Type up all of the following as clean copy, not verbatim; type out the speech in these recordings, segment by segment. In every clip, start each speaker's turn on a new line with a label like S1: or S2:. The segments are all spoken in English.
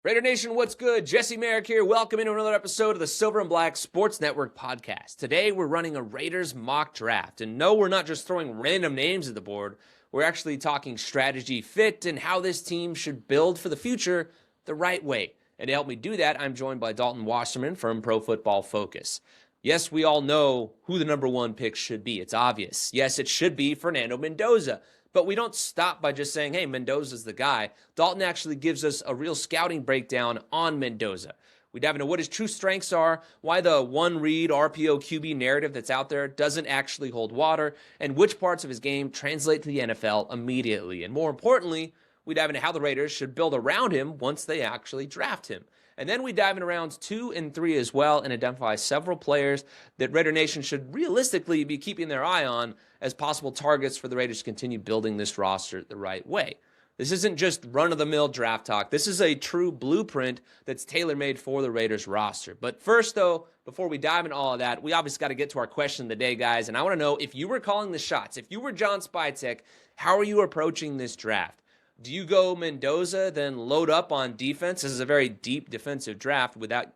S1: Raider Nation, what's good? Jesse Merrick here. Welcome into another episode of the Silver and Black Sports Network podcast. Today, we're running a Raiders mock draft. And no, we're not just throwing random names at the board. We're actually talking strategy, fit, and how this team should build for the future the right way. And to help me do that, I'm joined by Dalton Wasserman from Pro Football Focus. Yes, we all know who the number one pick should be. It's obvious. Yes, it should be Fernando Mendoza. But we don't stop by just saying, hey, Mendoza's the guy. Dalton actually gives us a real scouting breakdown on Mendoza. We dive into what his true strengths are, why the one-read RPO QB narrative that's out there doesn't actually hold water, and which parts of his game translate to the NFL immediately. And more importantly, we dive into how the Raiders should build around him once they actually draft him. And then we dive into rounds 2 and 3 as well and identify several players that Raider Nation should realistically be keeping their eye on as possible targets for the Raiders to continue building this roster the right way. This isn't just run-of-the-mill draft talk. This is a true blueprint that's tailor-made for the Raiders roster. But first, though, before we dive into all of that, we obviously got to get to our question of the day, guys. And I want to know, if you were calling the shots, if you were John Spytek, how are you approaching this draft? Do you go Mendoza, then load up on defense? This is a very deep defensive draft. Would that,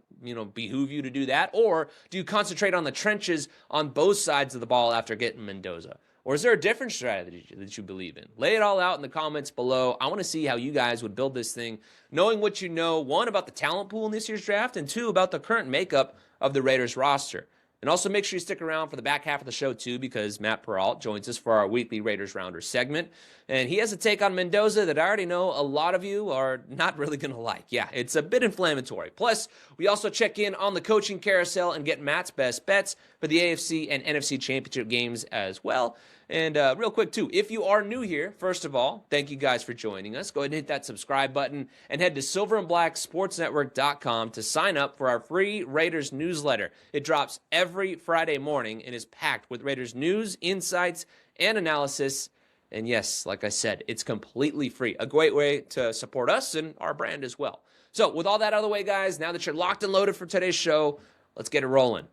S1: behoove you to do that? Or do you concentrate on the trenches on both sides of the ball after getting Mendoza? Or is there a different strategy that you believe in? Lay it all out in the comments below. I want to see how you guys would build this thing, knowing what you know, one, about the talent pool in this year's draft, and two, about the current makeup of the Raiders roster. And also make sure you stick around for the back half of the show, too, because Matt Peralt joins us for our weekly Raiders Rounders segment. And he has a take on Mendoza that I already know a lot of you are not really going to like. Yeah, it's a bit inflammatory. Plus, we also check in on the coaching carousel and get Matt's best bets for the AFC and NFC championship games as well. And real quick, too, if you are new here, first of all, thank you guys for joining us. Go ahead and hit that subscribe button and head to silverandblacksportsnetwork.com to sign up for our free Raiders newsletter. It drops every Friday morning and is packed with Raiders news, insights, and analysis. And yes, like I said, it's completely free. A great way to support us and our brand as well. So with all that out of the way, guys, now that you're locked and loaded for today's show, let's get it rolling.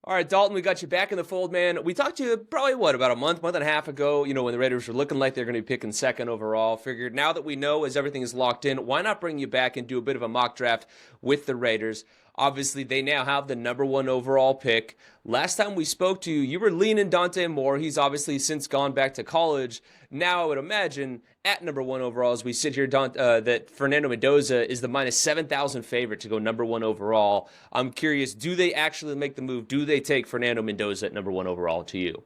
S1: All right, Dalton, we got you back in the fold, man. We talked to you probably, about a month and a half ago, when the Raiders were looking like they're going to be picking second overall. Figured now that we know as everything is locked in, why not bring you back and do a bit of a mock draft with the Raiders? Obviously, they now have the number 1 overall pick. Last time we spoke to you, you were leaning Dante Moore. He's obviously since gone back to college. Now I would imagine at number 1 overall, as we sit here, that Fernando Mendoza is the minus 7,000 favorite to go number 1 overall. I'm curious, do they actually make the move? Do they take Fernando Mendoza at number 1 overall to you?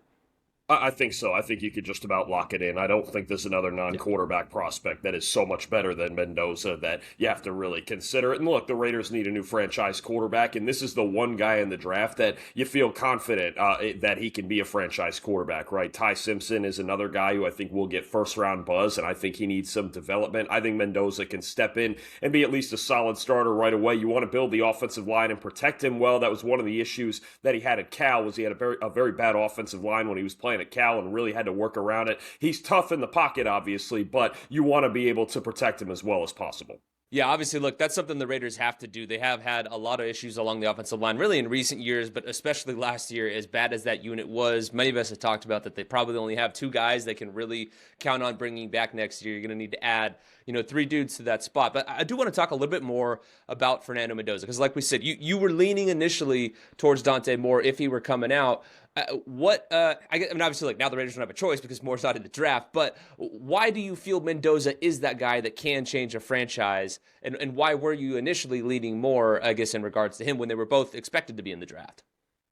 S2: I think so. I think you could just about lock it in. I don't think there's another non-quarterback prospect that is so much better than Mendoza that you have to really consider it. And look, the Raiders need a new franchise quarterback, and this is the one guy in the draft that you feel confident that he can be a franchise quarterback, right? Ty Simpson is another guy who I think will get first-round buzz, and I think he needs some development. I think Mendoza can step in and be at least a solid starter right away. You want to build the offensive line and protect him well. That was one of the issues that he had at Cal, was he had a very bad offensive line when he was playing at Cal and really had to work around it. He's tough in the pocket, obviously, but you want to be able to protect him as well as possible.
S1: Yeah, obviously, look, that's something the Raiders have to do. They have had a lot of issues along the offensive line, really in recent years, but especially last year, as bad as that unit was. Many of us have talked about that they probably only have 2 guys they can really count on bringing back next year. You're going to need to add, 3 dudes to that spot. But I do want to talk a little bit more about Fernando Mendoza, because like we said, you were leaning initially towards Dante Moore if he were coming out. Obviously, now the Raiders don't have a choice because Moore's not in the draft, but why do you feel Mendoza is that guy that can change a franchise, and why were you initially leaning more, I guess, in regards to him when they were both expected to be in the draft?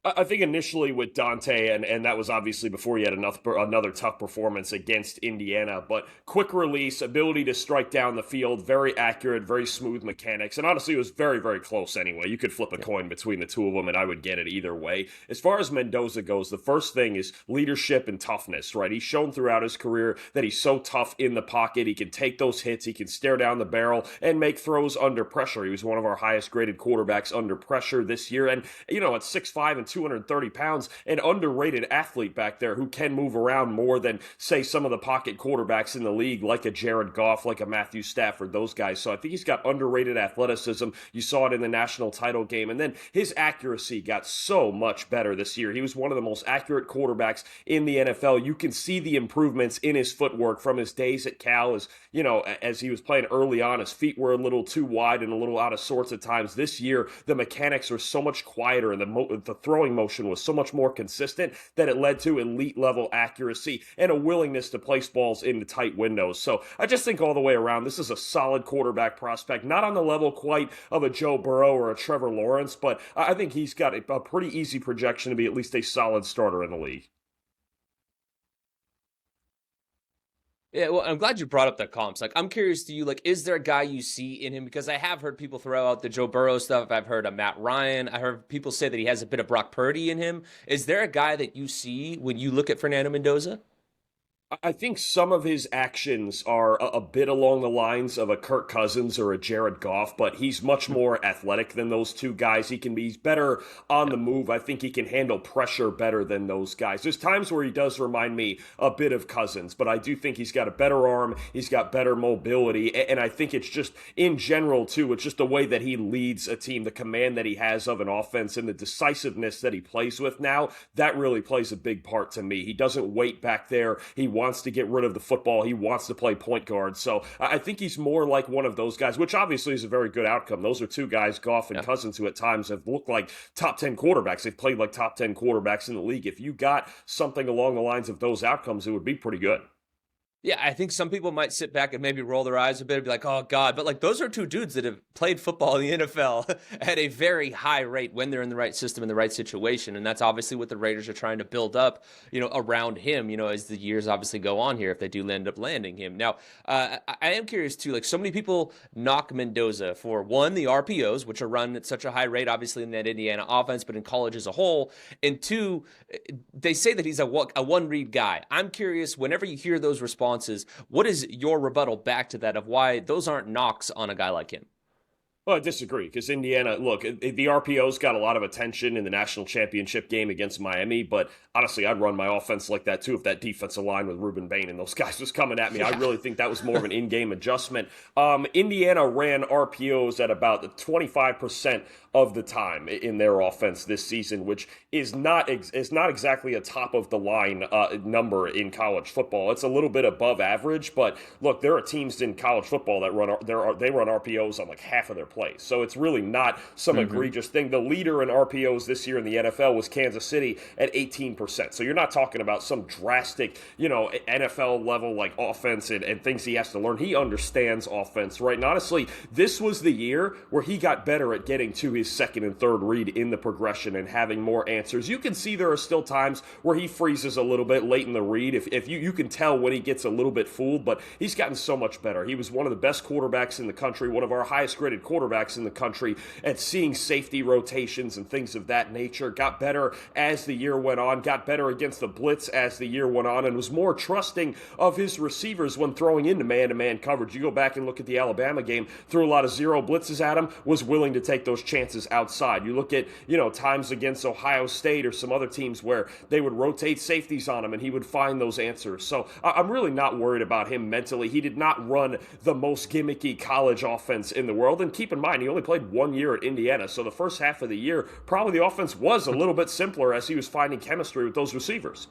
S2: I think initially with Dante, and that was obviously before he had another tough performance against Indiana, but quick release, ability to strike down the field, very accurate, very smooth mechanics, and honestly it was very, very close anyway. You could flip a coin between the two of them and I would get it either way. As far as Mendoza goes, the first thing is leadership and toughness, right? He's shown throughout his career that he's so tough in the pocket. He can take those hits, he can stare down the barrel and make throws under pressure. He was one of our highest graded quarterbacks under pressure this year, and at 6'5" and 230 pounds, an underrated athlete back there who can move around more than, say, some of the pocket quarterbacks in the league, like a Jared Goff, like a Matthew Stafford, those guys. So I think he's got underrated athleticism. You saw it in the national title game. And then his accuracy got so much better this year. He was one of the most accurate quarterbacks in the NFL. You can see the improvements in his footwork from his days at Cal. As he was playing early on, his feet were a little too wide and a little out of sorts at times. This year, the mechanics are so much quieter and the throwing motion was so much more consistent that it led to elite level accuracy and a willingness to place balls into tight windows. So I just think all the way around, this is a solid quarterback prospect, not on the level quite of a Joe Burrow or a Trevor Lawrence, but I think he's got a pretty easy projection to be at least a solid starter in the league.
S1: Yeah, well, I'm glad you brought up the comps. Like, I'm curious to you, like, is there a guy you see in him? Because I have heard people throw out the Joe Burrow stuff. I've heard of Matt Ryan. I heard people say that he has a bit of Brock Purdy in him. Is there a guy that you see when you look at Fernando Mendoza?
S2: I think some of his actions are a bit along the lines of a Kirk Cousins or a Jared Goff, but he's much more athletic than those two guys. He's better on the move. I think he can handle pressure better than those guys. There's times where he does remind me a bit of Cousins, but I do think he's got a better arm. He's got better mobility, and I think it's just, in general, too, it's just the way that he leads a team, the command that he has of an offense, and the decisiveness that he plays with now, that really plays a big part to me. He doesn't wait back there. He wants to get rid of the football. He wants to play point guard. So I think he's more like one of those guys, which obviously is a very good outcome. Those are two guys, Goff and Cousins, who at times have looked like top 10 quarterbacks. They've played like top 10 quarterbacks in the league. If you got something along the lines of those outcomes, it would be pretty good.
S1: Yeah, I think some people might sit back and maybe roll their eyes a bit and be like, oh, God. But, like, those are two dudes that have played football in the NFL at a very high rate when they're in the right system, in the right situation. And that's obviously what the Raiders are trying to build up, around him, as the years obviously go on here, if they do end up landing him. Now, I am curious, too. Like, so many people knock Mendoza for, one, the RPOs, which are run at such a high rate, obviously, in that Indiana offense, but in college as a whole. And two, they say that he's a one-read guy. I'm curious, whenever you hear those responses, what is your rebuttal back to that of why those aren't knocks on a guy like him?
S2: Well, I disagree because Indiana, look, the RPOs got a lot of attention in the national championship game against Miami, but honestly, I'd run my offense like that too if that defensive line with Ruben Bain and those guys was coming at me. Yeah. I really think that was more of an in-game adjustment. Indiana ran RPOs at about 25% of the time in their offense this season, which is not exactly a top-of-the-line number in college football. It's a little bit above average, but look, there are teams in college football that run RPOs on like half of their plays. So it's really not some egregious thing. The leader in RPOs this year in the NFL was Kansas City at 18%. So you're not talking about some drastic, NFL level like offense and things he has to learn. He understands offense, right? And honestly, this was the year where he got better at getting to his second and third read in the progression and having more answers. You can see there are still times where he freezes a little bit late in the read. If you can tell when he gets a little bit fooled, but he's gotten so much better. He was one of the best quarterbacks in the country, one of our highest graded quarterbacks in the country at seeing safety rotations and things of that nature. Got better as the year went on, got better against the blitz as the year went on, and was more trusting of his receivers when throwing into man-to-man coverage. You go back and look at the Alabama game, threw a lot of zero blitzes at him, was willing to take those chances outside. You look at, times against Ohio State or some other teams where they would rotate safeties on him and he would find those answers. So I'm really not worried about him mentally. He did not run the most gimmicky college offense in the world. And keep in mind, he only played 1 year at Indiana. So the first half of the year, probably the offense was a little bit simpler as he was finding chemistry with those receivers.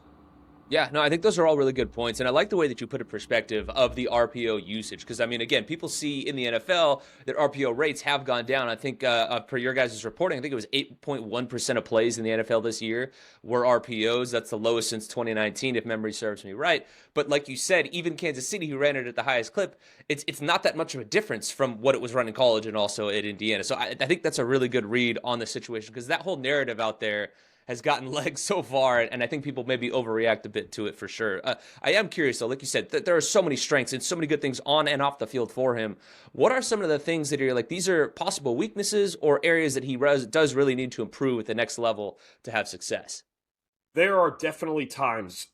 S1: Yeah, no, I think those are all really good points. And I like the way that you put a perspective of the RPO usage. Because, again, people see in the NFL that RPO rates have gone down. I think per your guys' reporting, I think it was 8.1% of plays in the NFL this year were RPOs. That's the lowest since 2019, if memory serves me right. But like you said, even Kansas City, who ran it at the highest clip, it's not that much of a difference from what it was run in college and also at Indiana. So I think that's a really good read on the situation. Because that whole narrative out there has gotten legs so far, and I think people maybe overreact a bit to it for sure. I am curious, though, like you said, there are so many strengths and so many good things on and off the field for him. What are some of the things that you're like, these are possible weaknesses or areas that he does really need to improve at the next level to have success?
S2: There are definitely times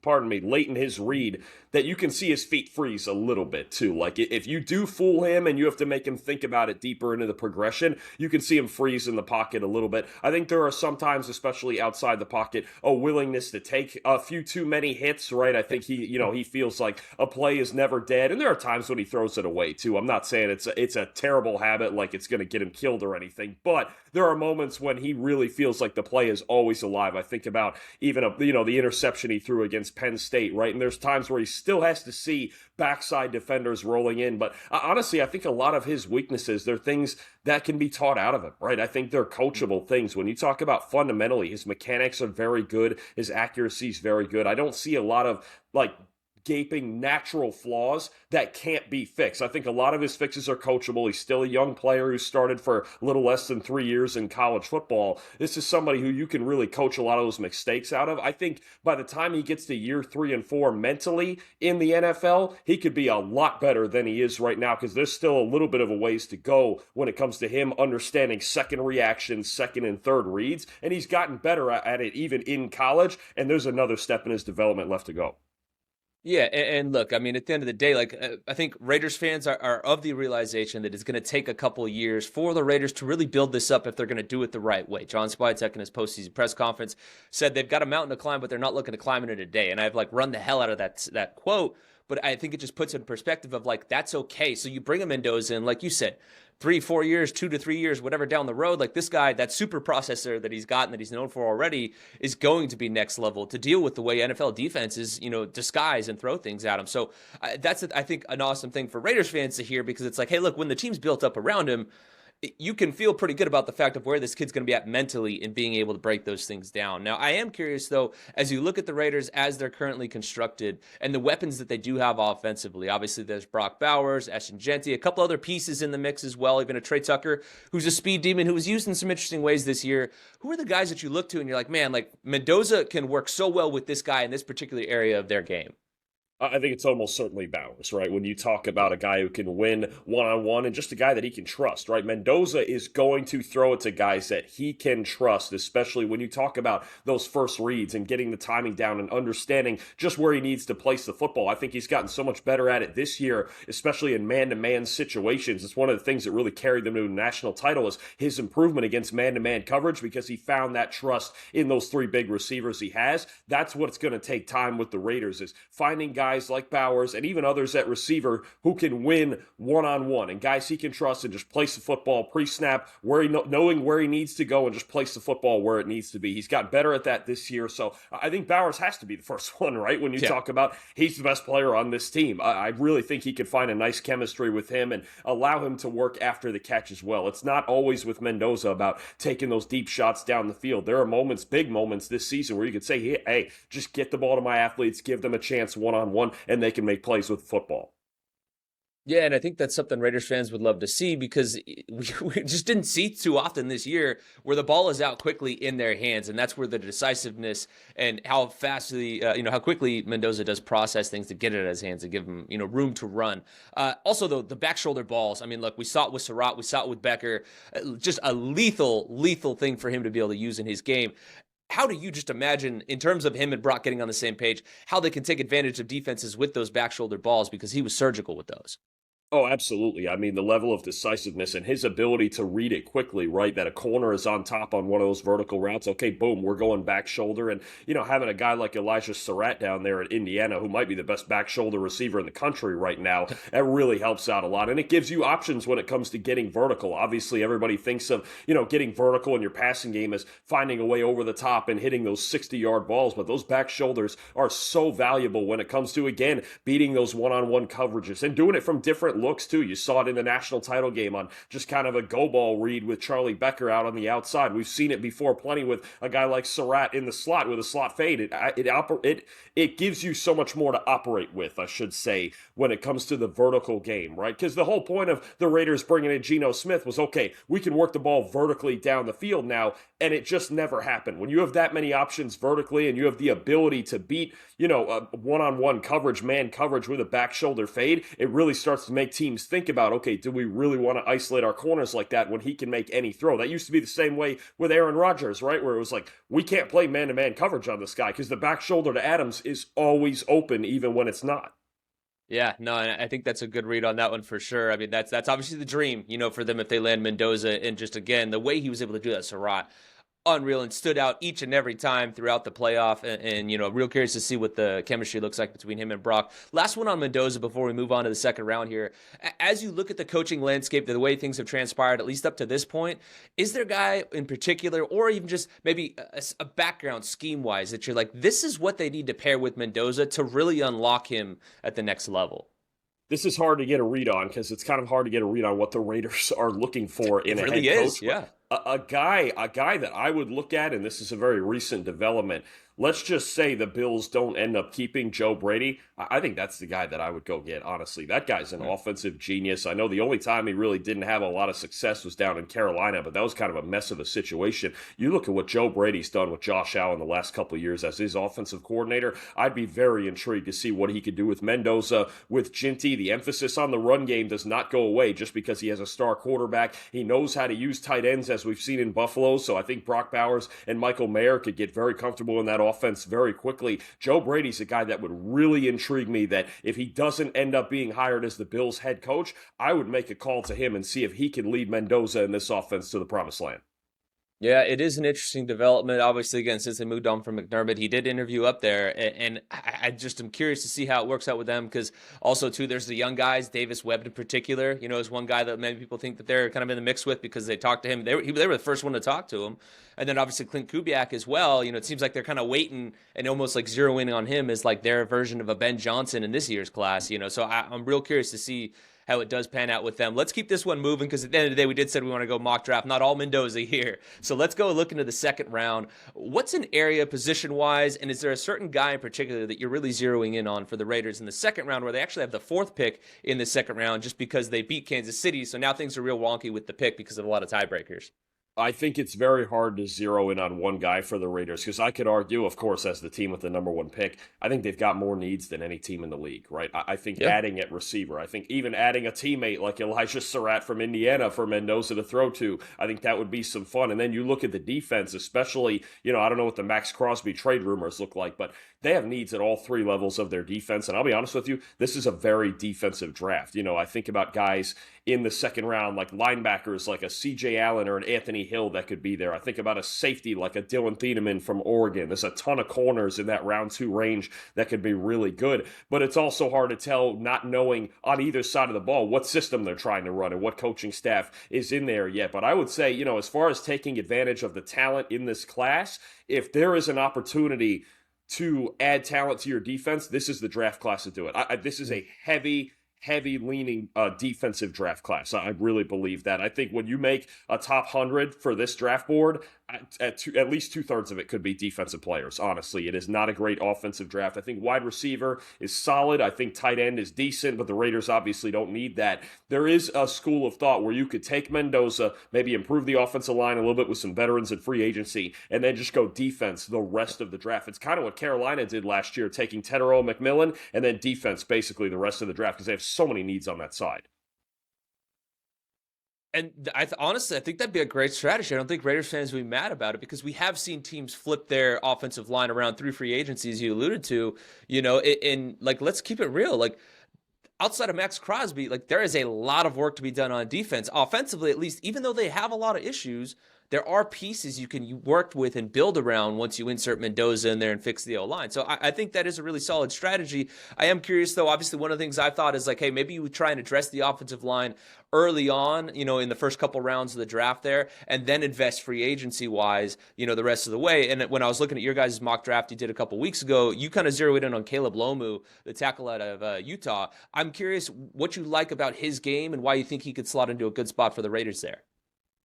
S2: pardon me, late in his read, that you can see his feet freeze a little bit too. Like if you do fool him and you have to make him think about it deeper into the progression, you can see him freeze in the pocket a little bit. I think there are sometimes, especially outside the pocket, a willingness to take a few too many hits, right? I think he feels like a play is never dead, and there are times when he throws it away too. I'm not saying it's a terrible habit, like it's going to get him killed or anything, but there are moments when he really feels like the play is always alive. I think about even the interception he threw against Penn State, right? And there's times where he still has to see backside defenders rolling in. But honestly, I think a lot of his weaknesses, they're things that can be taught out of him, right? I think they're coachable things. When you talk about fundamentally, his mechanics are very good. His accuracy is very good. I don't see a lot of gaping natural flaws that can't be fixed. I think a lot of his fixes are coachable. He's still a young player who started for a little less than 3 years in college football. This is somebody who you can really coach a lot of those mistakes out of. I think by the time he gets to year 3 and 4 mentally in the NFL, he could be a lot better than he is right now, because there's still a little bit of a ways to go when it comes to him understanding second reactions, second and third reads, and he's gotten better at it even in college, and there's another step in his development left to go.
S1: Yeah, and look, I mean, at the end of the day, I think Raiders fans are of the realization that it's going to take a couple of years for the Raiders to really build this up if they're going to do it the right way. John Spytek in his postseason press conference said they've got a mountain to climb, but they're not looking to climb it in a day. And I've run the hell out of that quote, but I think it just puts it in perspective of that's okay. So you bring a Mendoza in, like you said, 3-4 years, 2 to 3 years, whatever down the road, this guy, that super processor that he's gotten, that he's known for already, is going to be next level to deal with the way NFL defenses, disguise and throw things at him. So that's, I think, an awesome thing for Raiders fans to hear, because it's hey, look, when the team's built up around him, you can feel pretty good about the fact of where this kid's going to be at mentally and being able to break those things down. Now, I am curious, though, as you look at the Raiders as they're currently constructed and the weapons that they do have offensively. Obviously, there's Brock Bowers, Ashton Genty, a couple other pieces in the mix as well, even a Trey Tucker, who's a speed demon who was used in some interesting ways this year. Who are the guys that you look to and you're man, Mendoza can work so well with this guy in this particular area of their game?
S2: I think it's almost certainly Bowers, right? When you talk about a guy who can win one-on-one and just a guy that he can trust, right? Mendoza is going to throw it to guys that he can trust, especially when you talk about those first reads and getting the timing down and understanding just where he needs to place the football. I think he's gotten so much better at it this year, especially in man-to-man situations. It's one of the things that really carried them to a national title, is his improvement against man-to-man coverage, because he found that trust in those 3 big receivers he has. That's what's going to take time with the Raiders, is finding guys like Bowers and even others at receiver who can win one-on-one, and guys he can trust and just place the football pre-snap, knowing where he needs to go and just place the football where it needs to be. He's got better at that this year, so I think Bowers has to be the first one, right? When you talk about he's the best player on this team, I really think he could find a nice chemistry with him and allow him to work after the catch as well. It's not always with Mendoza about taking those deep shots down the field. There are moments, big moments this season, where you could say, hey, just get the ball to my athletes, give them a chance one-on-one, and they can make plays with football.
S1: Yeah, and I think that's something Raiders fans would love to see, because we just didn't see too often this year where the ball is out quickly in their hands, and that's where the decisiveness and how fastly, how quickly Mendoza does process things to get it in his hands and give him, room to run. Also, though, the back shoulder balls. I mean, look, we saw it with Surratt, we saw it with Becker. Just a lethal thing for him to be able to use in his game. How do you just imagine, in terms of him and Brock getting on the same page, how they can take advantage of defenses with those back shoulder balls, because he was surgical with those?
S2: Oh, absolutely. I mean, the level of decisiveness and his ability to read it quickly, right? That a corner is on top on one of those vertical routes. Okay, boom, we're going back shoulder. And, having a guy like Elijah Surratt down there at Indiana, who might be the best back shoulder receiver in the country right now, that really helps out a lot. And it gives you options when it comes to getting vertical. Obviously, everybody thinks of, getting vertical in your passing game as finding a way over the top and hitting those 60-yard balls. But those back shoulders are so valuable when it comes to, again, beating those one-on-one coverages and doing it from different looks too. You saw it in the national title game on just kind of a go ball read with Charlie Becker out on the outside. We've seen it before plenty with a guy like Surratt in the slot with a slot fade. It gives you so much more to operate with, I should say, when it comes to the vertical game, right? Because the whole point of the Raiders bringing in Geno Smith was, okay, we can work the ball vertically down the field now, and it just never happened. When you have that many options vertically and you have the ability to beat, a one-on-one coverage, man coverage with a back shoulder fade, it really starts to make make teams think about, okay, do we really want to isolate our corners like that when he can make any throw? That used to be the same way with Aaron Rodgers, right? Where it was like, we can't play man-to-man coverage on this guy because the back shoulder to Adams is always open even when it's not.
S1: Yeah, no, and I think that's a good read on that one for sure. I mean, that's obviously the dream, for them if they land Mendoza. And just, again, the way he was able to do that, Surratt, unreal, and stood out each and every time throughout the playoff. And real curious to see what the chemistry looks like between him and Brock. Last one on Mendoza before we move on to the second round here. As you look at the coaching landscape, the way things have transpired, at least up to this point, is there a guy in particular, or even just maybe a background scheme-wise, that you're like, this is what they need to pair with Mendoza to really unlock him at the next level?
S2: This is hard to get a read on because it's kind of hard to get a read on what the Raiders are looking for in a
S1: really
S2: head coach.
S1: Yeah.
S2: A guy that I would look at, and this is a very recent development, let's just say the Bills don't end up keeping Joe Brady. I think that's the guy that I would go get, honestly. That guy's an offensive genius. I know the only time he really didn't have a lot of success was down in Carolina, but that was kind of a mess of a situation. You look at what Joe Brady's done with Josh Allen the last couple of years as his offensive coordinator. I'd be very intrigued to see what he could do with Mendoza, with Ginty. The emphasis on the run game does not go away just because he has a star quarterback. He knows how to use tight ends, as we've seen in Buffalo, so I think Brock Bowers and Michael Mayer could get very comfortable in that offense very quickly. Joe Brady's a guy that would really intrigue me, that if he doesn't end up being hired as the Bills head coach, I would make a call to him and see if he can lead Mendoza in this offense to the promised land.
S1: Yeah, it is an interesting development. Obviously, again, since they moved on from McDermott, he did interview up there, and I just am curious to see how it works out with them, because also, too, there's the young guys, Davis Webb in particular, is one guy that many people think that they're kind of in the mix with because they talked to him. They were the first one to talk to him. And then, obviously, Clint Kubiak as well. It seems like they're kind of waiting and almost like zeroing on him as like their version of a Ben Johnson in this year's class, So I'm real curious to see how it does pan out with them. Let's keep this one moving because at the end of the day, we did say we want to go mock draft, not all Mendoza here. So let's go look into the second round. What's an area position-wise, and is there a certain guy in particular that you're really zeroing in on for the Raiders in the second round, where they actually have the fourth pick in the second round just because they beat Kansas City, so now things are real wonky with the pick because of a lot of tiebreakers?
S2: I think it's very hard to zero in on one guy for the Raiders because I could argue, of course, as the team with the number one pick, I think they've got more needs than any team in the league, right? I think adding at receiver, I think even adding a teammate like Elijah Surratt from Indiana for Mendoza to throw to, I think that would be some fun. And then you look at the defense, especially, I don't know what the Max Crosby trade rumors look like, but they have needs at all three levels of their defense. And I'll be honest with you, this is a very defensive draft. I think about guys in the second round, like linebackers like a C.J. Allen or an Anthony Hill that could be there. I think about a safety like a Dylan Thieneman from Oregon. There's a ton of corners in that round 2 range that could be really good. But it's also hard to tell, not knowing on either side of the ball what system they're trying to run and what coaching staff is in there yet. But I would say, as far as taking advantage of the talent in this class, if there is an opportunity to add talent to your defense, this is the draft class to do it. This is a heavy leaning defensive draft class. I really believe that. I think when you make a top 100 for this draft board, at least 2/3 of it could be defensive players. Honestly, it is not a great offensive draft. I think wide receiver is solid. I think tight end is decent, but the Raiders obviously don't need that. There is a school of thought where you could take Mendoza, maybe improve the offensive line a little bit with some veterans and free agency, and then just go defense the rest of the draft. It's kind of what Carolina did last year, taking Tetero McMillan and then defense basically the rest of the draft because they have so many needs on that side.
S1: And honestly, I think that'd be a great strategy. I don't think Raiders fans would be mad about it because we have seen teams flip their offensive line around through free agency, as you alluded to, and like, let's keep it real. Like, outside of Max Crosby, like, there is a lot of work to be done on defense. Offensively, at least, even though they have a lot of issues, there are pieces you can work with and build around once you insert Mendoza in there and fix the O-line. So I think that is a really solid strategy. I am curious, though. Obviously, one of the things I thought is like, hey, maybe you would try and address the offensive line early on, in the first couple rounds of the draft there, and then invest free agency-wise, the rest of the way. And when I was looking at your guys' mock draft you did a couple weeks ago, you kind of zeroed in on Caleb Lomu, the tackle out of Utah. I'm curious what you like about his game and why you think he could slot into a good spot for the Raiders there.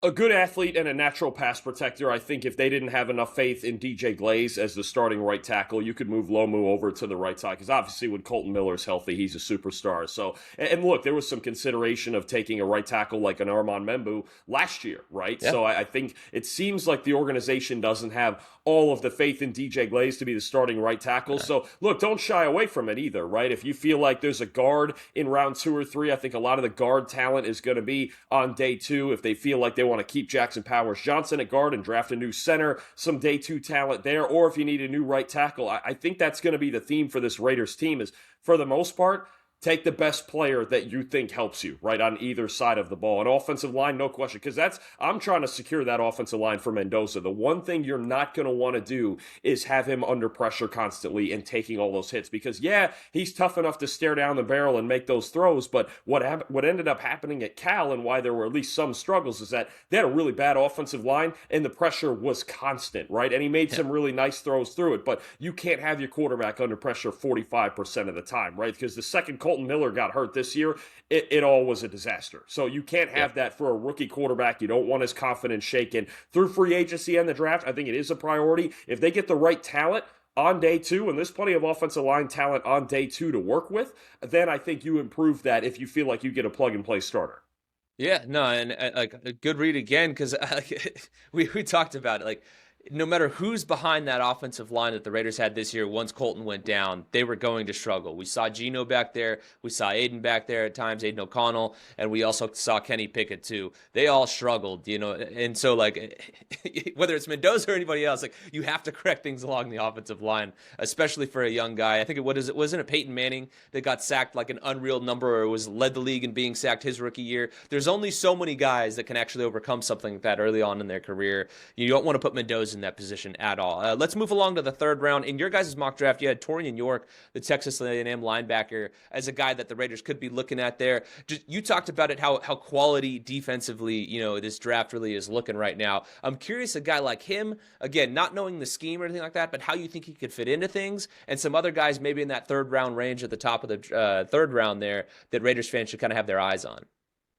S2: A good athlete and a natural pass protector. I think if they didn't have enough faith in DJ Glaze as the starting right tackle, you could move Lomu over to the right side because obviously when Colton Miller's healthy, he's a superstar. So, and look, there was some consideration of taking a right tackle like an Armand Membu last year, right?
S1: Yeah.
S2: So I think it seems like the organization doesn't have all of the faith in DJ Glaze to be the starting right tackle. So look, don't shy away from it either, right? If you feel like there's a guard in round 2 or 3, I think a lot of the guard talent is going to be on day 2. If they feel like they want to keep Jackson Powers Johnson at guard and draft a new center, some day 2 talent there, or if you need a new right tackle, I think that's going to be the theme for this Raiders team is, for the most part, take the best player that you think helps you, right, on either side of the ball. An offensive line, no question, because I'm trying to secure that offensive line for Mendoza. The one thing you're not going to want to do is have him under pressure constantly and taking all those hits, because, yeah, he's tough enough to stare down the barrel and make those throws, but what ended up happening at Cal and why there were at least some struggles is that they had a really bad offensive line and the pressure was constant, right? And he made some really nice throws through it, but you can't have your quarterback under pressure 45% of the time, right? Because the second Colton Miller got hurt this year, it all was a disaster. So you can't have that for a rookie quarterback. You don't want his confidence shaken. Through free agency and the draft, I think it is a priority. If they get the right talent on day 2, and there's plenty of offensive line talent on day 2 to work with, then I think you improve that if you feel like you get a plug-and-play starter.
S1: Yeah, no, and like a good read again, because we talked about it, like, no matter who's behind that offensive line that the Raiders had this year, once Colton went down, they were going to struggle. We saw Geno back there. We saw Aiden back there at times, Aiden O'Connell, and we also saw Kenny Pickett too. They all struggled, and so, like, whether it's Mendoza or anybody else, like, you have to correct things along the offensive line, especially for a young guy. I think wasn't it Peyton Manning that got sacked like an unreal number, or led the league in being sacked his rookie year? There's only so many guys that can actually overcome something like that early on in their career. You don't want to put Mendoza in that position at all. Let's move along to the third round. In your guys' mock draft, you had Torian York, the Texas A&M linebacker, as a guy that the Raiders could be looking at there. You talked about it, how quality defensively, this draft really is looking right now. I'm curious, a guy like him, again, not knowing the scheme or anything like that, but how you think he could fit into things, and some other guys maybe in that third round range at the top of the third round there that Raiders fans should kind of have their eyes on.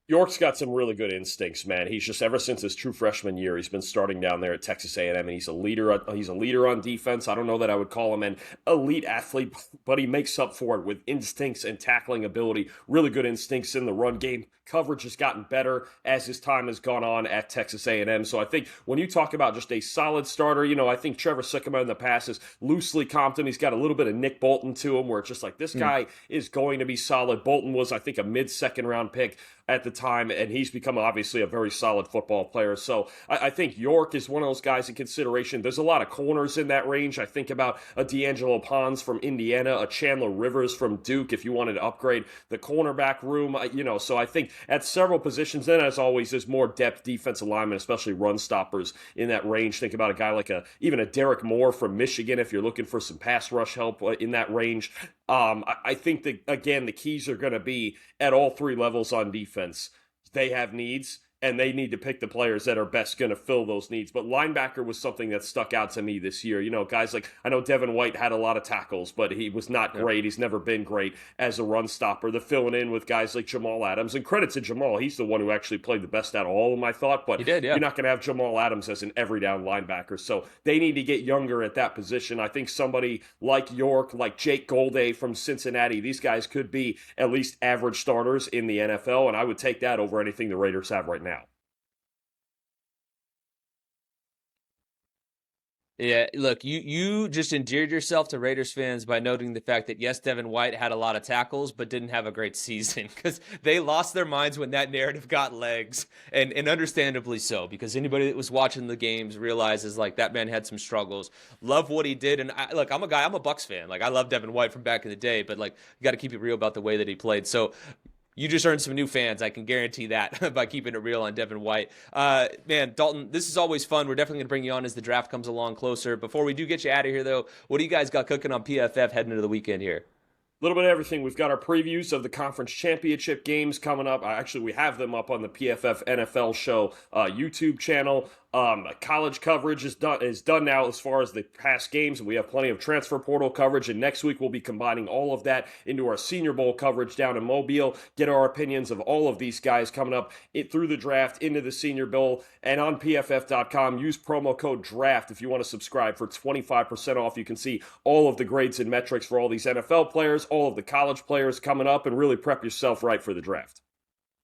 S2: York's got some really good instincts, man. He's just, ever since his true freshman year, he's been starting down there at Texas A&M, and he's a leader. He's a leader on defense. I don't know that I would call him an elite athlete, but he makes up for it with instincts and tackling ability. Really good instincts in the run game. Coverage has gotten better as his time has gone on at Texas A&M. So I think when you talk about just a solid starter, I think Trevor Sikkema in the past has loosely comped him. He's got a little bit of Nick Bolton to him, where it's just like, this guy is going to be solid. Bolton was, I think, a mid-second round pick at the time, and he's become obviously a very solid football player. So I think York is one of those guys in consideration. There's a lot of corners in that range. I think about a D'Angelo Pons from Indiana, a Chandler Rivers from Duke, if you wanted to upgrade the cornerback room. So I think at several positions, then as always, there's more depth defensive linemen, especially run stoppers in that range. Think about a guy like even a Derek Moore from Michigan if you're looking for some pass rush help in that range. I think that, again, the keys are going to be at all 3 levels on defense. They have needs, and they need to pick the players that are best going to fill those needs. But linebacker was something that stuck out to me this year. Guys like, I know Devin White had a lot of tackles, but he was not great. He's never been great as a run stopper. They're filling in with guys like Jamal Adams. And credit to Jamal, he's the one who actually played the best out of all of them, I thought. But
S1: he did, yeah.
S2: You're not going to have Jamal Adams as an every down linebacker. So they need to get younger at that position. I think somebody like York, like Jake Golday from Cincinnati, these guys could be at least average starters in the NFL, and I would take that over anything the Raiders have right now.
S1: Yeah, look, you just endeared yourself to Raiders fans by noting the fact that, yes, Devin White had a lot of tackles, but didn't have a great season, because they lost their minds when that narrative got legs, and understandably so, because anybody that was watching the games realizes, like, that man had some struggles. Love what he did, and I'm a Bucs fan. Like, I love Devin White from back in the day, but, like, you got to keep it real about the way that he played. So you just earned some new fans. I can guarantee that by keeping it real on Devin White. Man, Dalton, this is always fun. We're definitely going to bring you on as the draft comes along closer. Before we do get you out of here, though, what do you guys got cooking on PFF heading into the weekend here?
S2: A little bit of everything. We've got our previews of the conference championship games coming up. Actually, we have them up on the PFF NFL Show YouTube channel. College coverage is done now as far as the past games, and we have plenty of transfer portal coverage. And next week we'll be combining all of that into our Senior Bowl coverage down in Mobile. Get our opinions of all of these guys coming up through the draft into the Senior Bowl. And on PFF.com, use promo code DRAFT if you want to subscribe for 25% off. You can see all of the grades and metrics for all these NFL players, all of the college players coming up, and really prep yourself right for the draft.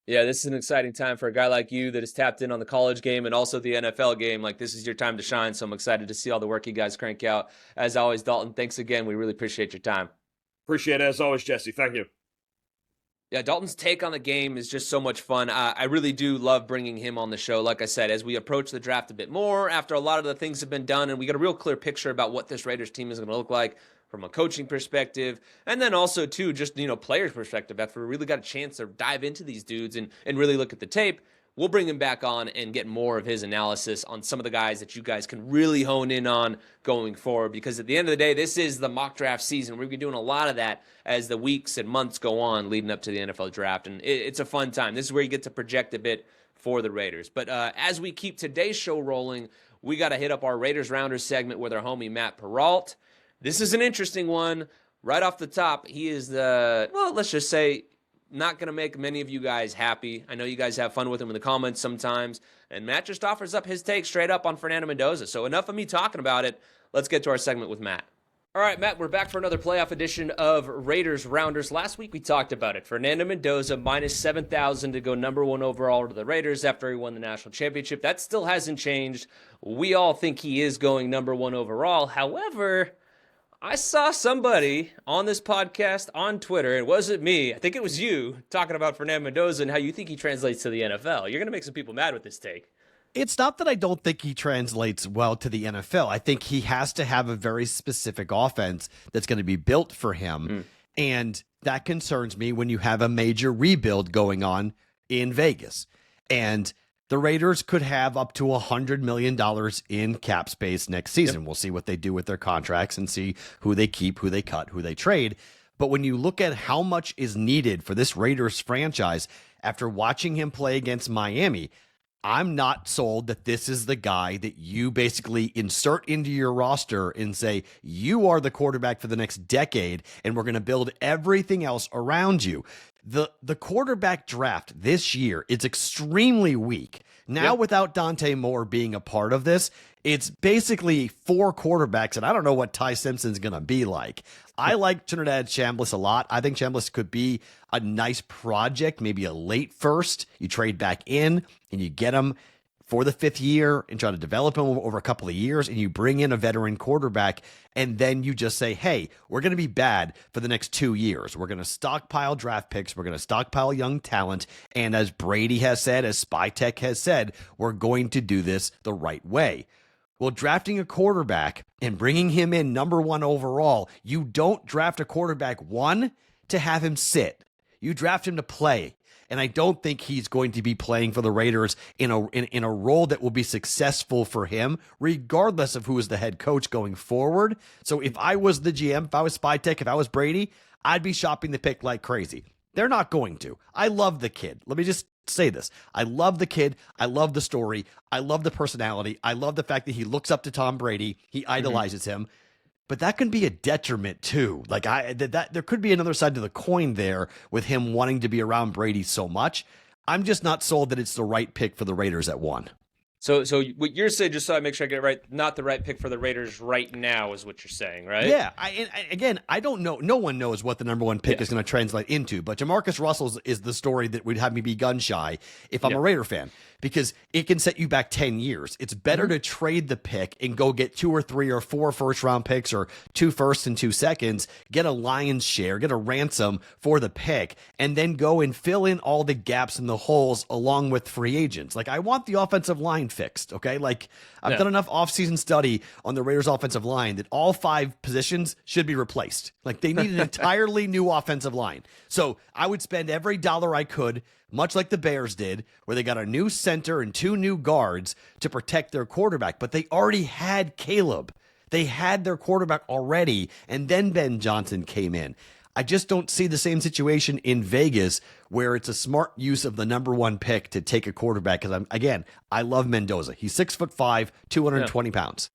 S1: Yeah, this is an exciting time for a guy like you that is tapped in on the college game and also the NFL game. Like, this is your time to shine, so I'm excited to see all the work you guys crank out. As always, Dalton, thanks again. We really appreciate your time.
S2: Appreciate it as always, Jesse. Thank you.
S1: Yeah, Dalton's take on the game is just so much fun. I really do love bringing him on the show. Like I said, as we approach the draft a bit more, after a lot of the things have been done, and we got a real clear picture about what this Raiders team is going to look like from a coaching perspective, and then also, too, just, players' perspective. After we really got a chance to dive into these dudes and really look at the tape, we'll bring him back on and get more of his analysis on some of the guys that you guys can really hone in on going forward. Because at the end of the day, this is the mock draft season. We're going to be doing a lot of that as the weeks and months go on leading up to the NFL draft. And it's a fun time. This is where you get to project a bit for the Raiders. But as we keep today's show rolling, we got to hit up our Raiders Rounders segment with our homie Matt Peralt. This is an interesting one. Right off the top, he is let's just say, not going to make many of you guys happy. I know you guys have fun with him in the comments sometimes. And Matt just offers up his take straight up on Fernando Mendoza. So enough of me talking about it. Let's get to our segment with Matt. All right, Matt, we're back for another playoff edition of Raiders Rounders. Last week we talked about it. Fernando Mendoza minus 7,000 to go number one overall to the Raiders after he won the national championship. That still hasn't changed. We all think he is going number one overall. However, I saw somebody on this podcast on Twitter, it wasn't me, I think it was you, talking about Fernando Mendoza and how you think he translates to the NFL. You're going to make some people mad with this take.
S3: It's not that I don't think he translates well to the NFL. I think he has to have a very specific offense that's going to be built for him. And that concerns me when you have a major rebuild going on in Vegas. And the Raiders could have up to $100 million in cap space next season. Yep. We'll see what they do with their contracts and see who they keep, who they cut, who they trade. But when you look at how much is needed for this Raiders franchise, after watching him play against Miami, I'm not sold that this is the guy that you basically insert into your roster and say, you are the quarterback for the next decade, and we're going to build everything else around you. The quarterback draft this year, it's extremely weak. Now, without Dante Moore being a part of this, it's basically four quarterbacks, and I don't know what Ty Simpson's going to be like. I like Trinidad Chambliss a lot. I think Chambliss could be a nice project, maybe a late first. You trade back in, and you get him for the fifth year and try to develop him over a couple of years, and you bring in a veteran quarterback, and then you just say, hey, we're going to be bad for the next 2 years. We're going to stockpile draft picks. We're going to stockpile young talent. And as Brady has said, as SpyTech has said, we're going to do this the right way. Well, drafting a quarterback and bringing him in number one overall, you don't draft a quarterback, one, to have him sit. You draft him to play. And I don't think he's going to be playing for the Raiders in a role that will be successful for him, regardless of who is the head coach going forward. So if I was the GM, if I was SpyTech, if I was Brady, I'd be shopping the pick like crazy. They're not going to. I love the kid. Let me just say this. I love the kid. I love the story. I love the personality. I love the fact that he looks up to Tom Brady. He idolizes him. But that can be a detriment too. Like there could be another side to the coin there with him wanting to be around Brady so much. I'm just not sold that it's the right pick for the Raiders at one.
S1: So what you're saying, just so I make sure I get it right, not the right pick for the Raiders right now is what you're saying, right?
S3: Yeah. I don't know. No one knows what the number one pick is going to translate into, but Jamarcus Russell is the story that would have me be gun shy if I'm a Raider fan, because it can set you back 10 years. It's better to trade the pick and go get 2 or 3 or 4 first-round picks or 2 firsts and 2 seconds, get a lion's share, get a ransom for the pick, and then go and fill in all the gaps and the holes along with free agents. Like, I want the offensive line fixed, okay? Like, I've done enough offseason study on the Raiders offensive line that all 5 positions should be replaced. Like, they need an entirely new offensive line. So I would spend every dollar I could, much like the Bears did, where they got a new center and 2 new guards to protect their quarterback. But they already had Caleb. They had their quarterback already, and then Ben Johnson came in. I just don't see the same situation in Vegas where it's a smart use of the number 1 pick to take a quarterback. Because I love Mendoza. He's 6'5", 220 pounds.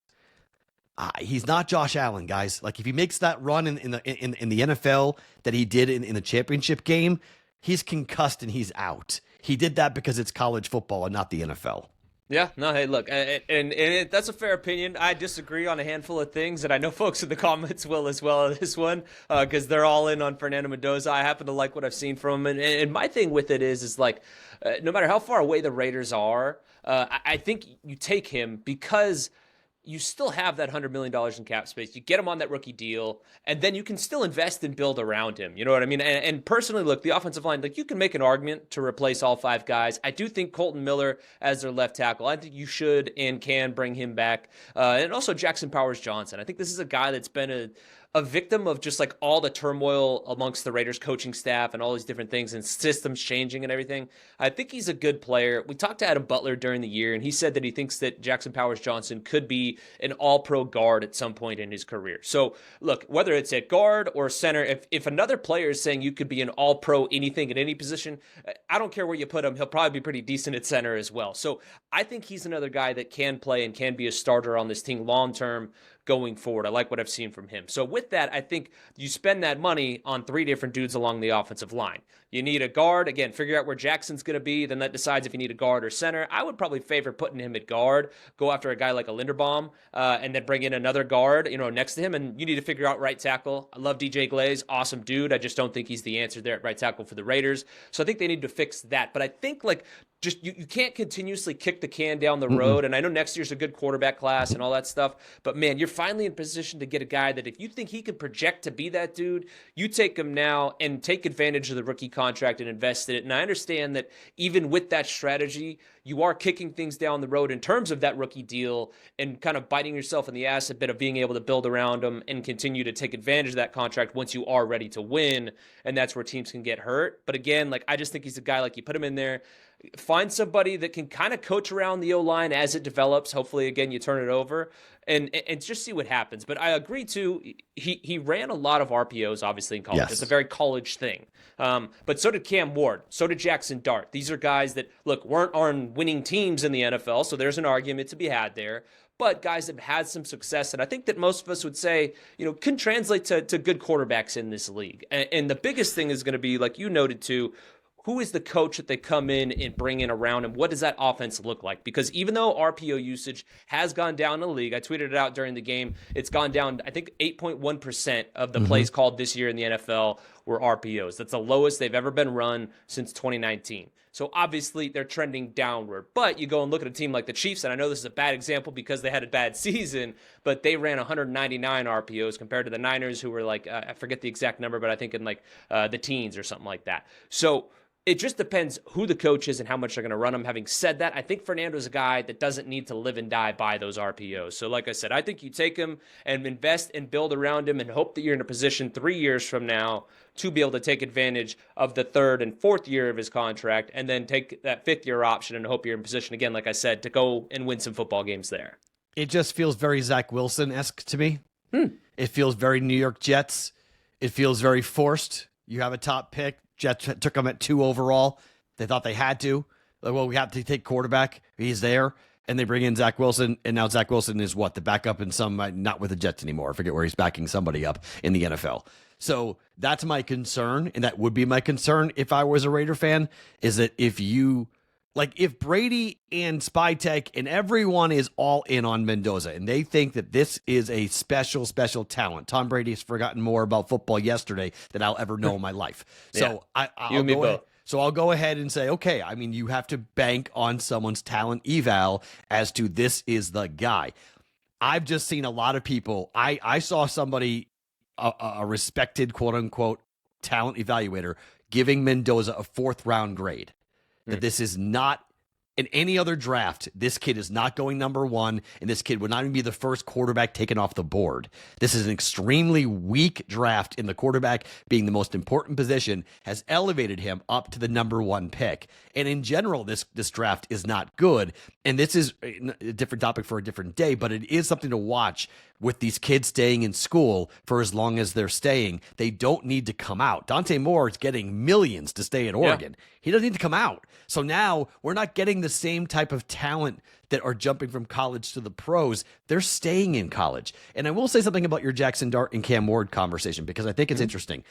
S3: He's not Josh Allen, guys. Like if he makes that run in the NFL that he did in the championship game, he's concussed and he's out. He did that because it's college football and not the NFL.
S1: Yeah, no, hey, look, and that's a fair opinion. I disagree on a handful of things, and I know folks in the comments will as well on this one, because they're all in on Fernando Mendoza. I happen to like what I've seen from him, and my thing with it is like, no matter how far away the Raiders are, I think you take him because you still have that $100 million in cap space. You get him on that rookie deal, and then you can still invest and build around him. You know what I mean? And personally, look, the offensive line, like you can make an argument to replace all 5 guys. I do think Colton Miller as their left tackle, I think you should and can bring him back. And also Jackson Powers-Johnson. I think this is a guy that's been a victim of just like all the turmoil amongst the Raiders coaching staff and all these different things and systems changing and everything. I think he's a good player. We talked to Adam Butler during the year, and he said that he thinks that Jackson Powers-Johnson could be an all-pro guard at some point in his career. So look, whether it's at guard or center, if another player is saying you could be an all-pro anything at any position, I don't care where you put him. He'll probably be pretty decent at center as well. So I think he's another guy that can play and can be a starter on this team long-term going forward. I like what I've seen from him. So with that, I think you spend that money on 3 different dudes along the offensive line. You need a guard. Again, figure out where Jackson's going to be. Then that decides if you need a guard or center. I would probably favor putting him at guard. Go after a guy like a Linderbaum, and then bring in another guard, next to him. And you need to figure out right tackle. I love DJ Glaze. Awesome dude. I just don't think he's the answer there at right tackle for the Raiders. So I think they need to fix that. But I think just you can't continuously kick the can down the road. And I know next year's a good quarterback class and all that stuff, but man, you're finally in position to get a guy that if you think he can project to be that dude, you take him now and take advantage of the rookie contract and invest in it. And I understand that even with that strategy, you are kicking things down the road in terms of that rookie deal and kind of biting yourself in the ass a bit of being able to build around him and continue to take advantage of that contract once you are ready to win. And that's where teams can get hurt. But again, I just think he's a guy, you put him in there, find somebody that can kind of coach around the O-line as it develops. Hopefully, again, you turn it over and just see what happens. But I agree, too. He ran a lot of RPOs, obviously, in college.
S3: Yes.
S1: It's a very college thing. But so did Cam Ward. So did Jackson Dart. These are guys that, weren't on winning teams in the NFL, so there's an argument to be had there. But guys that have had some success, and I think that most of us would say, can translate to good quarterbacks in this league. And the biggest thing is going to be, like you noted, too, who is the coach that they come in and bring in around him? What does that offense look like? Because even though RPO usage has gone down in the league, I tweeted it out during the game, it's gone down, I think 8.1% of the plays called this year in the NFL were RPOs. That's the lowest they've ever been run since 2019. So obviously they're trending downward. But you go and look at a team like the Chiefs, and I know this is a bad example because they had a bad season, but they ran 199 RPOs compared to the Niners, who were I forget the exact number, but I think in the teens or something like that. So it just depends who the coach is and how much they're going to run them. Having said that, I think Fernando's a guy that doesn't need to live and die by those RPOs. So like I said, I think you take him and invest and build around him and hope that you're in a position 3 years from now to be able to take advantage of the 3rd and 4th year of his contract and then take that 5th year option and hope you're in position, again, like I said, to go and win some football games there.
S3: It just feels very Zach Wilson-esque to me. It feels very New York Jets. It feels very forced. You have a top pick. Jets took him at 2 overall. They thought they had to. We have to take quarterback. He's there. And they bring in Zach Wilson. And now Zach Wilson is the backup in not with the Jets anymore. I forget where he's backing somebody up in the NFL. So that's my concern. And that would be my concern if I was a Raider fan, is that if Brady and Spytek and everyone is all in on Mendoza and they think that this is a special, special talent. Tom Brady has forgotten more about football yesterday than I'll ever know in my life. So I'll go ahead and say, okay, you have to bank on someone's talent eval as to this is the guy. I've just seen a lot of people. I saw somebody, a respected quote unquote talent evaluator, giving Mendoza a 4th round grade. That this is not In any other draft, this kid is not going number 1, and this kid would not even be the first quarterback taken off the board. This is an extremely weak draft, and the quarterback being the most important position has elevated him up to the number 1 pick. And in general, this draft is not good. And this is a different topic for a different day, but it is something to watch with these kids staying in school for as long as they're staying. They don't need to come out. Dante Moore is getting millions to stay at Oregon. Yeah. He doesn't need to come out. So now we're not getting the same type of talent that are jumping from college to the pros. They're staying in college. And I will say something about your Jackson Dart and Cam Ward conversation, because I think it's interesting.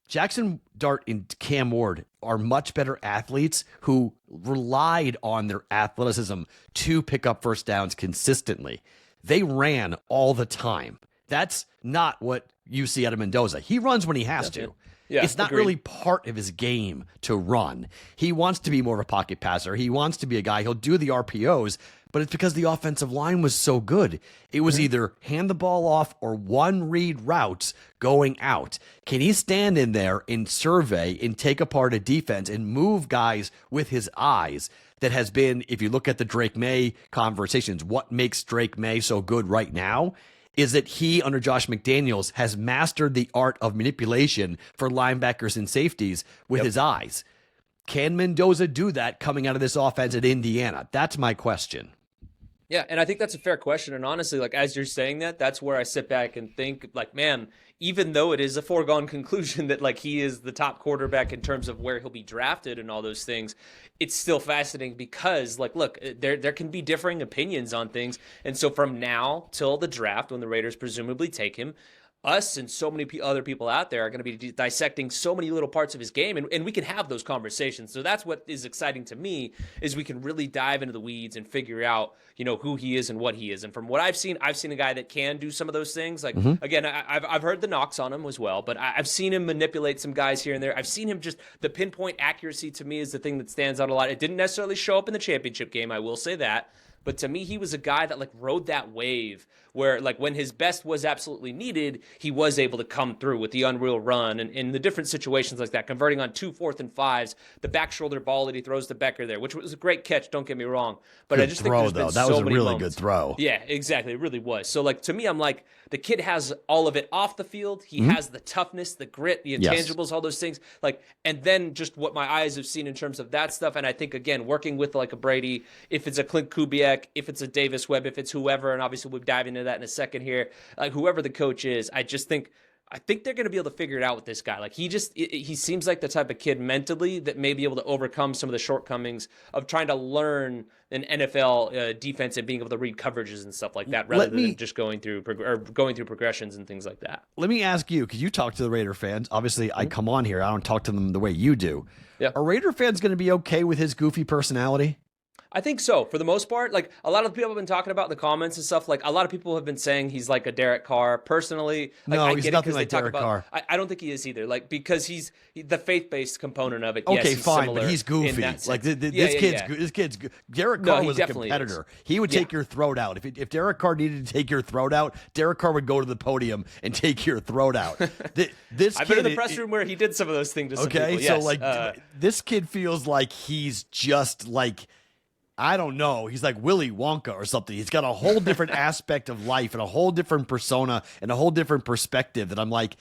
S3: Jackson Dart and Cam Ward are much better athletes who relied on their athleticism to pick up first downs consistently. They ran all the time. That's not what you see out of Mendoza. He runs when he has to. Yeah, it's not really part of his game to run. He wants to be more of a pocket passer. He wants to be a guy. He'll do the RPOs, but it's because the offensive line was so good. It was either hand the ball off or one read routes going out. Can he stand in there and survey and take apart a defense and move guys with his eyes? That has been, if you look at the Drake May conversations, what makes Drake May so good right now is that he, under Josh McDaniels, has mastered the art of manipulation for linebackers and safeties with his eyes. Can Mendoza do that coming out of this offense at Indiana? That's my question.
S1: Yeah, and I think that's a fair question. And honestly, like as you're saying that, that's where I sit back and think, like, man, even though it is a foregone conclusion that like he is the top quarterback in terms of where he'll be drafted and all those things, it's still fascinating because, like, look, there can be differing opinions on things. And so from now till the draft, when the Raiders presumably take him, us and so many other people out there are going to be dissecting so many little parts of his game, and we can have those conversations. So that's what is exciting to me, is we can really dive into the weeds and figure out, you know, who he is and what he is. And from what I've seen a guy that can do some of those things. Like, again, I've heard the knocks on him as well, but I've seen him manipulate some guys here and there. I've seen him just, the pinpoint accuracy to me is the thing that stands out a lot. It didn't necessarily show up in the championship game, I will say that. But to me, he was a guy that like rode that wave where like when his best was absolutely needed, he was able to come through with the unreal run and in the different situations like that, converting on 2 4th and 5s, the back shoulder ball that he throws to Becker there, which was a great catch. Don't get me wrong, but
S3: good
S1: I just
S3: throw,
S1: think there's
S3: though.
S1: Been
S3: that
S1: so
S3: was a
S1: many
S3: really
S1: moments.
S3: Good throw.
S1: Yeah, exactly. It really was. So like to me, I'm like, the kid has all of it off the field. He has the toughness, the grit, the intangibles, all those things. Like, and then just what my eyes have seen in terms of that stuff. And I think, again, working with like a Brady, if it's a Clint Kubiak, if it's a Davis Webb, if it's whoever, and obviously we'll dive into that in a second here, like whoever the coach is, I think they're going to be able to figure it out with this guy. Like he seems like the type of kid mentally that may be able to overcome some of the shortcomings of trying to learn an NFL defense and being able to read coverages and stuff like that, rather than just going through progressions and things like that.
S3: Let me ask you, because you talk to the Raider fans. Obviously, I come on here. I don't talk to them the way you do.
S1: Yeah.
S3: Are Raider fans going to be okay with his goofy personality?
S1: I think so, for the most part. Like, a lot of people have been talking about in the comments and stuff. Like, a lot of people have been saying he's like a Derek Carr. Personally, like,
S3: no, he's nothing like Derek Carr.
S1: I don't think he is either. Like, because he's the faith-based component of it.
S3: Okay,
S1: yes,
S3: fine, but he's goofy. Like this kid's Derek Carr was a competitor. He would take your throat out. If Derek Carr needed to take your throat out, Derek Carr would go to the podium and take your throat out.
S1: I've been in the press room where he did some of those things to some people.
S3: So like this kid feels like he's just like, I don't know. He's like Willy Wonka or something. He's got a whole different aspect of life and a whole different persona and a whole different perspective that I'm like,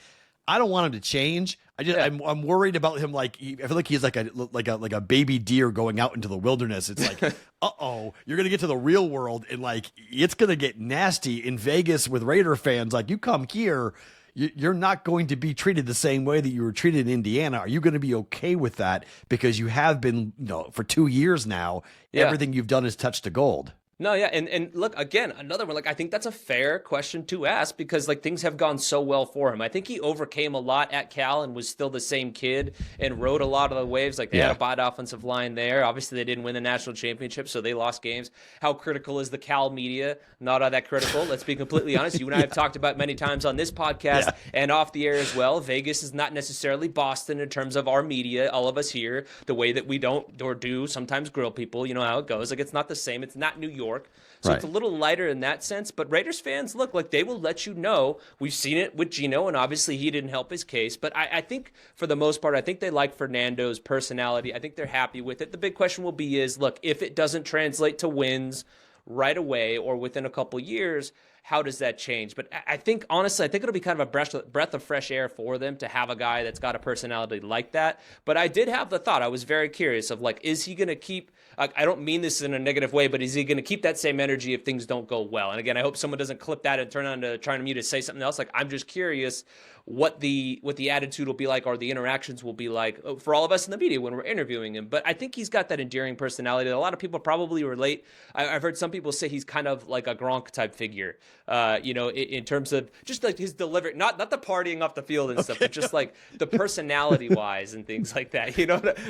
S3: I don't want him to change. I'm worried about him. Like, I feel like he's like a baby deer going out into the wilderness. It's like, you're going to get to the real world and like, it's going to get nasty in Vegas with Raider fans. Like, you come here, you're not going to be treated the same way that you were treated in Indiana. Are you going to be okay with that? Because you have been, for 2 years now, everything you've done is touched to gold.
S1: No, yeah, and look, again, another one, like, I think that's a fair question to ask because, like, things have gone so well for him. I think he overcame a lot at Cal and was still the same kid and rode a lot of the waves. Like, they had a bad offensive line there. Obviously, they didn't win the national championship, so they lost games. How critical is the Cal media? Not all that critical. Let's be completely honest. You and I have talked about many times on this podcast and off the air as well. Vegas is not necessarily Boston in terms of our media, all of us here, the way that we don't or do sometimes grill people. You know how it goes. Like, it's not the same. It's not New York. York. So it's a little lighter in that sense. But Raiders fans, look, like they will let you know. We've seen it with Geno, and obviously he didn't help his case. But I think for the most part, I think they like Fernando's personality. I think they're happy with it. The big question will be is, look, if it doesn't translate to wins right away or within a couple years, how does that change? But I think, honestly, I think it'll be kind of a breath of fresh air for them to have a guy that's got a personality like that. But I did have the thought, I was very curious of like, is he going to keep, I don't mean this in a negative way, but is he going to keep that same energy if things don't go well? And again, I hope someone doesn't clip that and turn on to trying to me to say something else. Like, I'm just curious what the attitude will be like or the interactions will be like for all of us in the media when we're interviewing him. But I think he's got that endearing personality that a lot of people probably relate. I've heard some people say he's kind of like a Gronk type figure, in terms of just like his delivery, not the partying off the field and stuff, but just like the personality wise and things like that.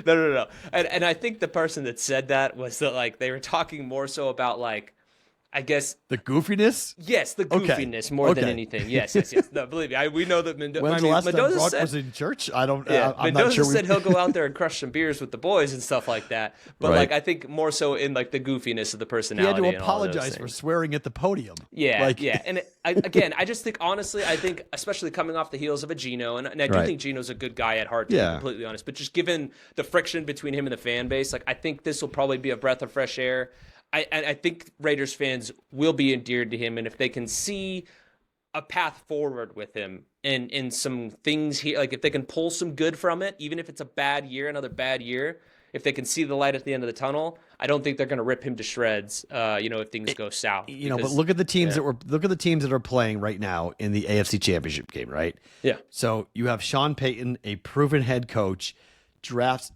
S1: No. And I think the person that said that was that like they were talking more so about like, I guess
S3: the goofiness.
S1: Yes, the goofiness more than anything. Yes. No, believe me, we know that Mendoza.
S3: When's the last time Gronk was in church? I don't. Yeah, I'm
S1: Mendoza
S3: not sure.
S1: Said he'll go out there and crush some beers with the boys and stuff like that. But like, I think more so in like the goofiness of the personality.
S3: He had to apologize for swearing at the podium.
S1: Yeah. And again, I just think honestly, I think especially coming off the heels of a Geno, and I do think Geno's a good guy at heart. To be completely honest, but just given the friction between him and the fan base, like I think this will probably be a breath of fresh air. I think Raiders fans will be endeared to him, and if they can see a path forward with him and some things here, like if they can pull some good from it, even if it's a bad year, another bad year, if they can see the light at the end of the tunnel, I don't think they're going to rip him to shreds. If things go south.
S3: But look at the teams that are playing right now in the AFC Championship game, right?
S1: Yeah.
S3: So you have Sean Payton, a proven head coach, drafts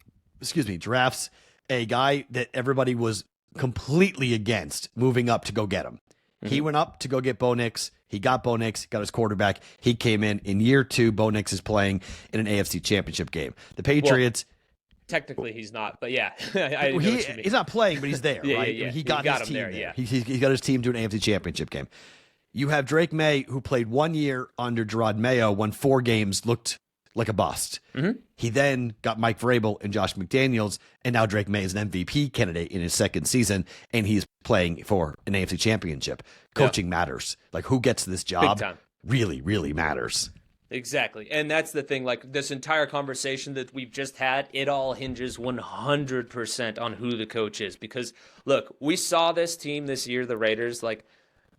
S3: a guy that everybody was completely against moving up to go get him. Mm-hmm. He went up to go get Bo Nix. He got Bo Nix, got his quarterback. He came in year 2. Bo Nix is playing in an AFC Championship game. The Patriots.
S1: Well, technically, he's not, but yeah,
S3: he's not playing, but he's there, right?
S1: Yeah.
S3: He got his team there. Yeah, he got his team to an AFC Championship game. You have Drake May, who played 1 year under Gerard Mayo, won 4 games, looked like a bust. Mm-hmm. He then got Mike Vrabel and Josh McDaniels, and now Drake May is an MVP candidate in his second season, and he's playing for an AFC Championship. Coaching matters. Like, who gets this job really, really matters.
S1: Exactly. And that's the thing, like this entire conversation that we've just had, it all hinges 100% on who the coach is. Because, look, we saw this team this year, the Raiders, like,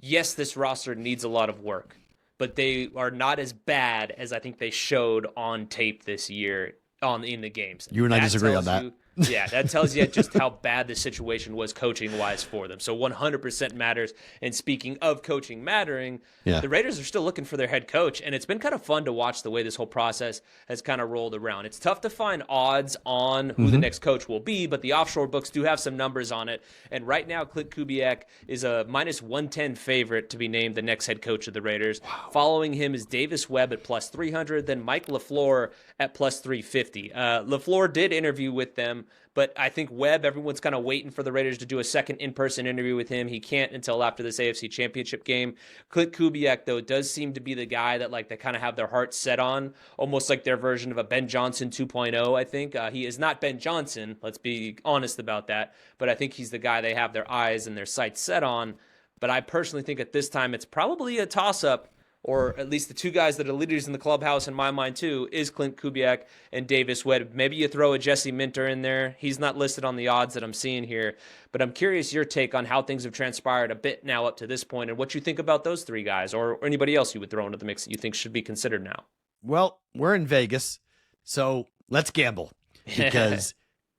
S1: yes, this roster needs a lot of work, but they are not as bad as I think they showed on tape this year in the games.
S3: You and I disagree on that.
S1: Yeah, that tells you just how bad the situation was coaching-wise for them. So 100% matters. And speaking of coaching mattering, the Raiders are still looking for their head coach, and it's been kind of fun to watch the way this whole process has kind of rolled around. It's tough to find odds on who the next coach will be, but the offshore books do have some numbers on it. And right now, Clint Kubiak is a minus 110 favorite to be named the next head coach of the Raiders. Wow. Following him is Davis Webb at plus 300, then Mike LaFleur at plus 350. LaFleur did interview with them, but I think Webb, everyone's kind of waiting for the Raiders to do a second in-person interview with him. He can't until after this AFC Championship game. Clint Kubiak, though, does seem to be the guy that they kind of have their hearts set on, almost like their version of a Ben Johnson 2.0, I think. He is not Ben Johnson, let's be honest about that, but I think he's the guy they have their eyes and their sights set on. But I personally think at this time it's probably a toss-up, or at least the two guys that are leaders in the clubhouse in my mind too, is Clint Kubiak and Davis Webb. Maybe you throw a Jesse Minter in there. He's not listed on the odds that I'm seeing here, but I'm curious your take on how things have transpired a bit now up to this point and what you think about those three guys or anybody else you would throw into the mix that you think should be considered now.
S3: Well, we're in Vegas, so let's gamble because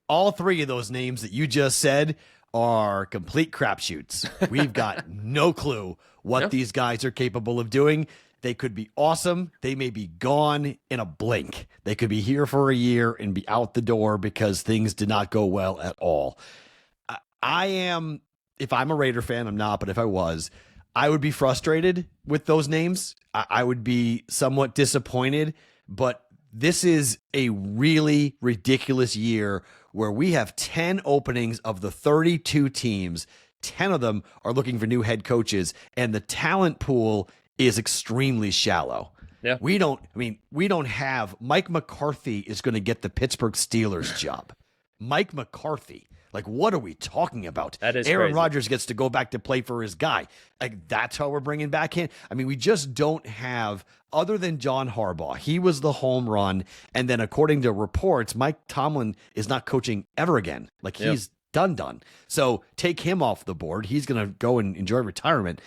S3: all three of those names that you just said are complete crapshoots. We've got no clue what these guys are capable of doing. They could be awesome. They may be gone in a blink. They could be here for a year and be out the door because things did not go well at all. I am, if I'm a Raider fan, I'm not, but if I was, I would be frustrated with those names. I would be somewhat disappointed, but this is a really ridiculous year where we have 10 openings of the 32 teams. 10 of them are looking for new head coaches, and the talent pool is extremely shallow.
S1: Yeah.
S3: We don't have Mike McCarthy is going to get the Pittsburgh Steelers job. Mike McCarthy. Like, what are we talking about?
S1: That is
S3: Aaron
S1: crazy.
S3: Rodgers gets to go back to play for his guy. Like, that's how we're bringing back in. I mean, we just don't have, other than John Harbaugh, he was the home run. And then according to reports, Mike Tomlin is not coaching ever again. Like, he's done. So take him off the board. He's going to go and enjoy retirement.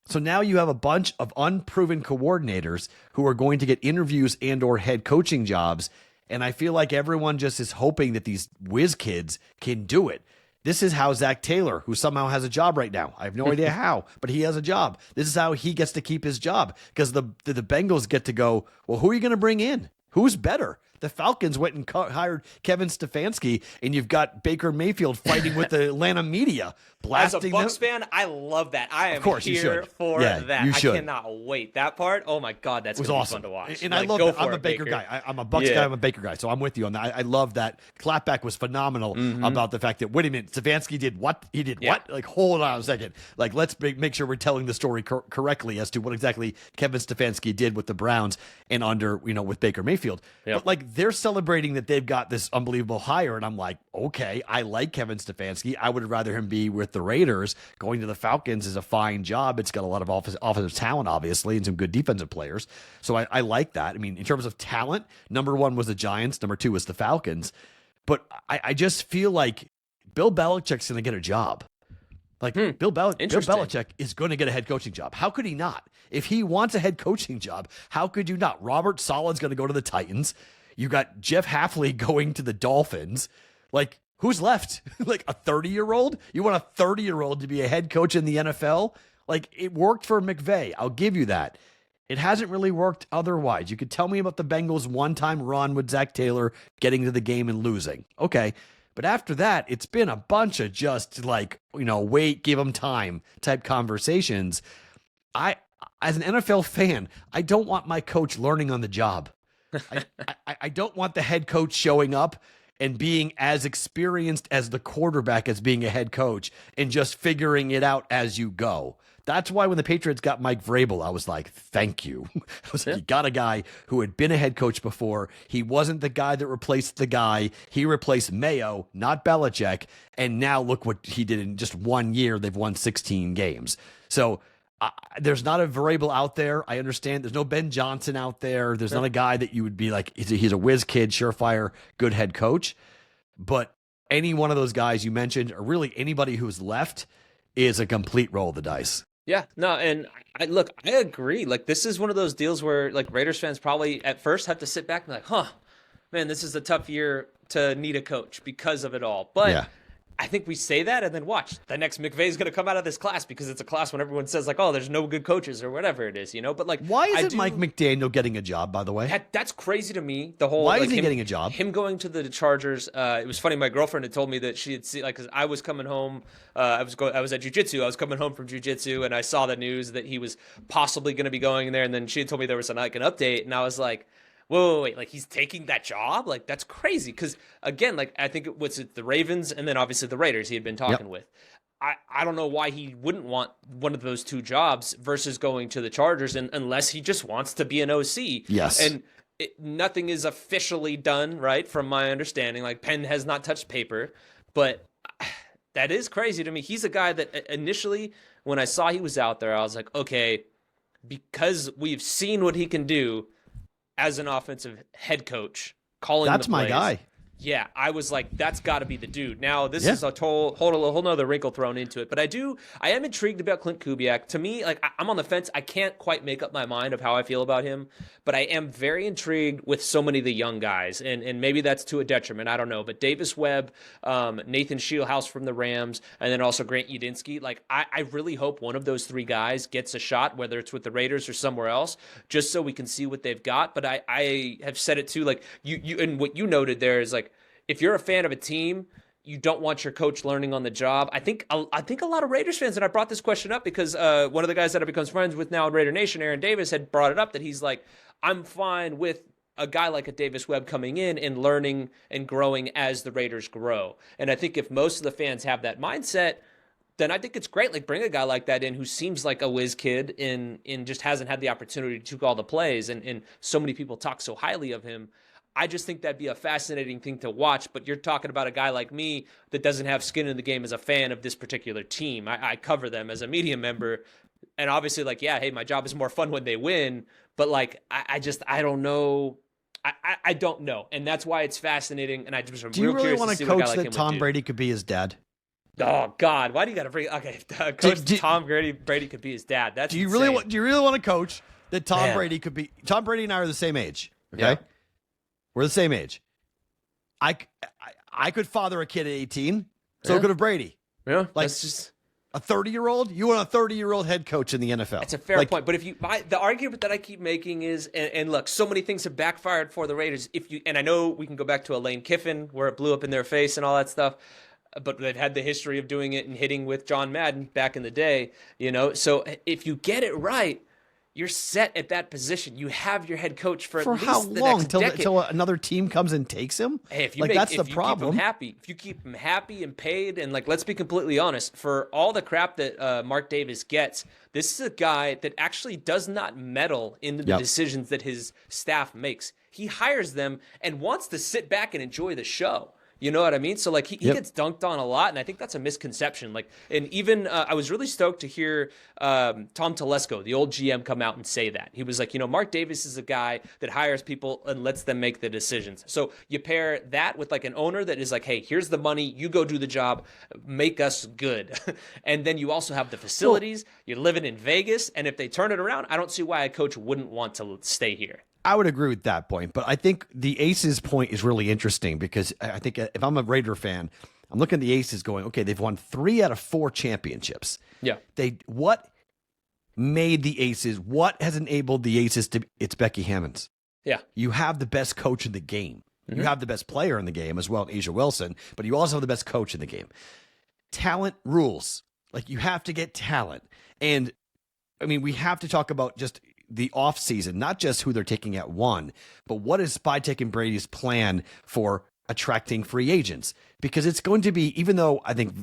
S3: So now you have a bunch of unproven coordinators who are going to get interviews and or head coaching jobs. And I feel like everyone just is hoping that these whiz kids can do it. This is how Zach Taylor, who somehow has a job right now. I have no idea how, but he has a job. This is how he gets to keep his job, because the Bengals get to go, well, who are you going to bring in? Who's better? The Falcons went and hired Kevin Stefanski, and you've got Baker Mayfield fighting with the Atlanta media, blasting
S1: As a Bucs fan, I love that. I am here for that.
S3: You should.
S1: I cannot wait. That part, oh my God, that's going to
S3: awesome.
S1: be fun to watch.
S3: And I love that. I'm a Baker guy. I'm a Bucs guy. I'm a Baker guy. So I'm with you on that. I love that. Clapback was phenomenal about the fact that, wait a minute, Stefanski did what? He did what? Like, hold on a second. Like, let's make sure we're telling the story correctly as to what exactly Kevin Stefanski did with the Browns and under, with Baker Mayfield. But like, they're celebrating that they've got this unbelievable hire, and I'm like, okay, I like Kevin Stefanski. I would rather him be with the Raiders. Going to the Falcons is a fine job. It's got a lot of offensive talent, obviously, and some good defensive players. So I like that. I mean, in terms of talent, number one was the Giants, number two was the Falcons. But I just feel like Bill Belichick's going to get a job. Like, Bill Belichick is going to get a head coaching job. How could he not? If he wants a head coaching job, how could you not? Robert Sala's going to go to the Titans. You got Jeff Hafley going to the Dolphins. Like, who's left? Like a 30-year-old? You want a 30-year-old to be a head coach in the NFL? Like, it worked for McVay. I'll give you that. It hasn't really worked otherwise. You could tell me about the Bengals' one-time run with Zach Taylor getting to the game and losing. Okay. But after that, it's been a bunch of just like, wait, give them time type conversations. As an NFL fan, I don't want my coach learning on the job. I don't want the head coach showing up and being as experienced as the quarterback as being a head coach and just figuring it out as you go. That's why when the Patriots got Mike Vrabel, I was like, thank you. I was like, you got a guy who had been a head coach before. He wasn't the guy that replaced the guy. He replaced Mayo, not Belichick. And now look what he did in just 1 year. They've won 16 games. So there's not a Vrabel out there. I understand. There's no Ben Johnson out there. There's not a guy that you would be like, he's a whiz kid, surefire, good head coach. But any one of those guys you mentioned, or really anybody who's left, is a complete roll of the dice.
S1: Yeah, no, and I agree. Like, this is one of those deals where, like, Raiders fans probably at first have to sit back and be like, man, this is a tough year to need a coach because of it all. But I think we say that, and then watch. The next McVay's going to come out of this class, because it's a class when everyone says, like, oh, there's no good coaches or whatever it is, But, like,
S3: why isn't Mike McDaniel getting a job, by the way?
S1: That's crazy to me. The whole
S3: Why isn't he getting a job?
S1: Him going to the Chargers. It was funny. My girlfriend had told me that she had seen, like, because I was coming home. I was at jiu-jitsu. I was coming home from jiu-jitsu, and I saw the news that he was possibly going to be going in there. And then she had told me there was an update, and I was like, wait, like, he's taking that job? Like, that's crazy. Because, again, like, I think it was the Ravens and then obviously the Raiders he had been talking with. I don't know why he wouldn't want one of those two jobs versus going to the Chargers, unless he just wants to be an OC.
S3: Yes.
S1: And nothing is officially done, right, from my understanding. Like, pen has not touched paper. But that is crazy to me. He's a guy that initially, when I saw he was out there, I was like, okay, because we've seen what he can do as an offensive head coach, calling
S3: that's
S1: the plays.
S3: my guy.
S1: Yeah, I was like, that's got to be the dude. Now, this is a whole nother wrinkle thrown into it. But I am intrigued about Clint Kubiak. To me, like, I'm on the fence. I can't quite make up my mind of how I feel about him. But I am very intrigued with so many of the young guys. And maybe that's to a detriment. I don't know. But Davis Webb, Nathan Shieldhouse from the Rams, and then also Grant Udinski. Like, I really hope one of those three guys gets a shot, whether it's with the Raiders or somewhere else, just so we can see what they've got. But I have said it too. Like, you and what you noted there is, like, if you're a fan of a team, you don't want your coach learning on the job. I think a lot of Raiders fans, and I brought this question up because one of the guys that I become friends with now in Raider Nation, Aaron Davis, had brought it up that he's like, I'm fine with a guy like a Davis Webb coming in and learning and growing as the Raiders grow. And I think if most of the fans have that mindset, then I think it's great. Like, bring a guy like that in who seems like a whiz kid and just hasn't had the opportunity to call the plays. And so many people talk so highly of him. I just think that'd be a fascinating thing to watch. But you're talking about a guy like me that doesn't have skin in the game as a fan of this particular team. I cover them as a media member. And obviously, like, yeah, hey, my job is more fun when they win. But, like, I don't know. I don't know. And that's why it's fascinating. And I just am
S3: Do you
S1: real
S3: really
S1: curious
S3: want
S1: to see
S3: to
S1: what a
S3: coach
S1: guy like
S3: that
S1: him
S3: Tom
S1: would do.
S3: Brady could be his dad?
S1: Oh God! Why do you got to bring? Okay, coach Tom Brady could be his dad. That's
S3: Do you
S1: insane.
S3: really want? Do you really want to coach that Tom
S1: Man.
S3: Brady could be? Tom Brady and I are the same age. Okay,
S1: Yeah.
S3: we're the same age. I could father a kid at 18. So
S1: Yeah.
S3: could have Brady.
S1: Yeah,
S3: Like,
S1: that's just.
S3: A 30-year-old? You want a 30-year-old head coach in the NFL?
S1: That's a fair point. But if the argument that I keep making is, and look, so many things have backfired for the Raiders. And I know we can go back to a Lane Kiffin where it blew up in their face and all that stuff, but they've had the history of doing it and hitting with John Madden back in the day, So if you get it right, you're set at that position. You have your head coach for at least
S3: how
S1: the
S3: long?
S1: next decade.
S3: Till another team comes and takes him?
S1: Hey, if you
S3: that's
S1: if
S3: the
S1: you
S3: problem.
S1: Keep him happy and paid, and let's be completely honest, for all the crap that Mark Davis gets, this is a guy that actually does not meddle in the decisions that his staff makes. He hires them and wants to sit back and enjoy the show. You know what I mean? So he gets dunked on a lot, and I think that's a misconception. And even I was really stoked to hear Tom Telesco, the old GM, come out and say that. He was like, Mark Davis is a guy that hires people and lets them make the decisions. So you pair that with an owner that is like, hey, here's the money, you go do the job, make us good. And then you also have the facilities. You're living in Vegas, and if they turn it around, I don't see why a coach wouldn't want to stay here.
S3: I would agree with that point, but I think the Aces point is really interesting because I think if I'm a Raider fan, I'm looking at the Aces going, okay, they've won 3 out of 4 championships.
S1: Yeah.
S3: What made the Aces, what has enabled the Aces it's Becky Hammonds.
S1: Yeah.
S3: You have the best coach in the game.
S1: Mm-hmm.
S3: You have the best player in the game as well, Asia Wilson, but you also have the best coach in the game. Talent rules. You have to get talent. And I mean, we have to talk about just the offseason, not just who they're taking at 1, but what is Spytek and Brady's plan for attracting free agents? Because it's going to be, even though I think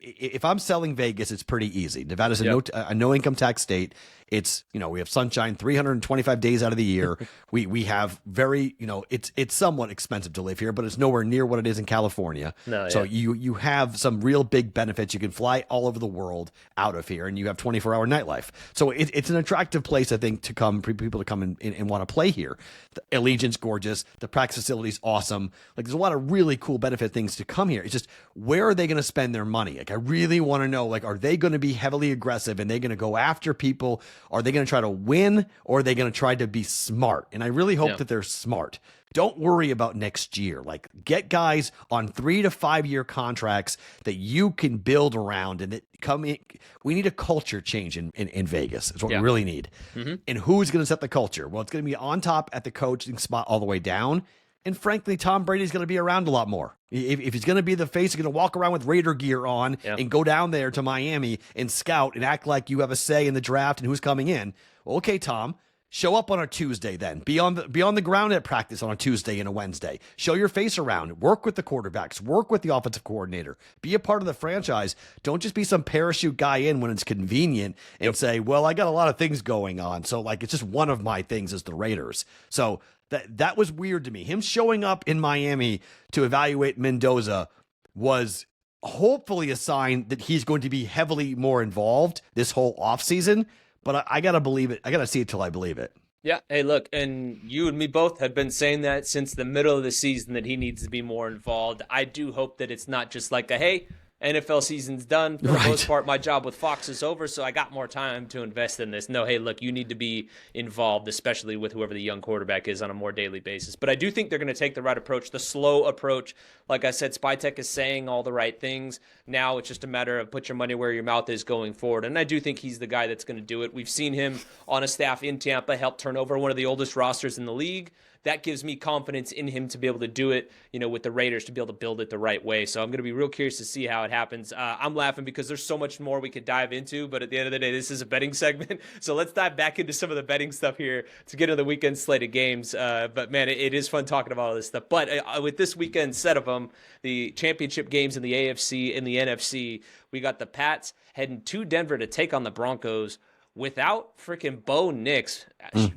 S3: if I'm selling Vegas, it's pretty easy. Nevada's a no income tax state. It's, we have sunshine 325 days out of the year. we have very, it's somewhat expensive to live here, but it's nowhere near what it is in California. So you have some real big benefits. You can fly all over the world out of here, and you have 24-hour nightlife. So it's an attractive place, I think, for people to come and want to play here. The Allegiant's gorgeous. The practice facility's awesome. There's a lot of really cool benefit things to come here. It's just, where are they going to spend their money? I really want to know, are they going to be heavily aggressive and they're going to go after people? Are they going to try to win, or are they going to try to be smart? And I really hope that they're smart. Don't worry about next year. Get guys on 3 to 5 year contracts that you can build around and that come in. We need a culture change in Vegas. That's what we really need. Mm-hmm. And who's going to set the culture? Well, it's going to be on top at the coaching spot all the way down. And frankly, Tom Brady's going to be around a lot more. If he's going to be the face, he's going to walk around with Raider gear on and go down there to Miami and scout and act like you have a say in the draft and who's coming in. Well, okay, Tom, show up on a Tuesday then. Be on the ground at practice on a Tuesday and a Wednesday. Show your face around. Work with the quarterbacks. Work with the offensive coordinator. Be a part of the franchise. Don't just be some parachute guy in when it's convenient and say, well, I got a lot of things going on. So, it's just one of my things is the Raiders. So, that was weird to me. Him showing up in Miami to evaluate Mendoza was hopefully a sign that he's going to be heavily more involved this whole offseason. But I got to believe it. I got to see it till I believe it.
S1: Yeah. Hey, look, and you and me both have been saying that since the middle of the season that he needs to be more involved. I do hope that it's not just hey, NFL season's done. For the most part, my job with Fox is over, so I got more time to invest in this. No, hey, look, you need to be involved, especially with whoever the young quarterback is on a more daily basis. But I do think they're going to take the right approach, the slow approach. Like I said, Spytek is saying all the right things. Now it's just a matter of put your money where your mouth is going forward. And I do think he's the guy that's going to do it. We've seen him on a staff in Tampa help turn over one of the oldest rosters in the league. That gives me confidence in him to be able to do it, with the Raiders, to be able to build it the right way. So I'm going to be real curious to see how it happens. I'm laughing because there's so much more we could dive into, but at the end of the day, this is a betting segment. So let's dive back into some of the betting stuff here to get into the weekend slate of games. But man, it is fun talking about all this stuff. But with this weekend set of them, the championship games in the AFC and the NFC, we got the Pats heading to Denver to take on the Broncos. without freaking Bo Nix,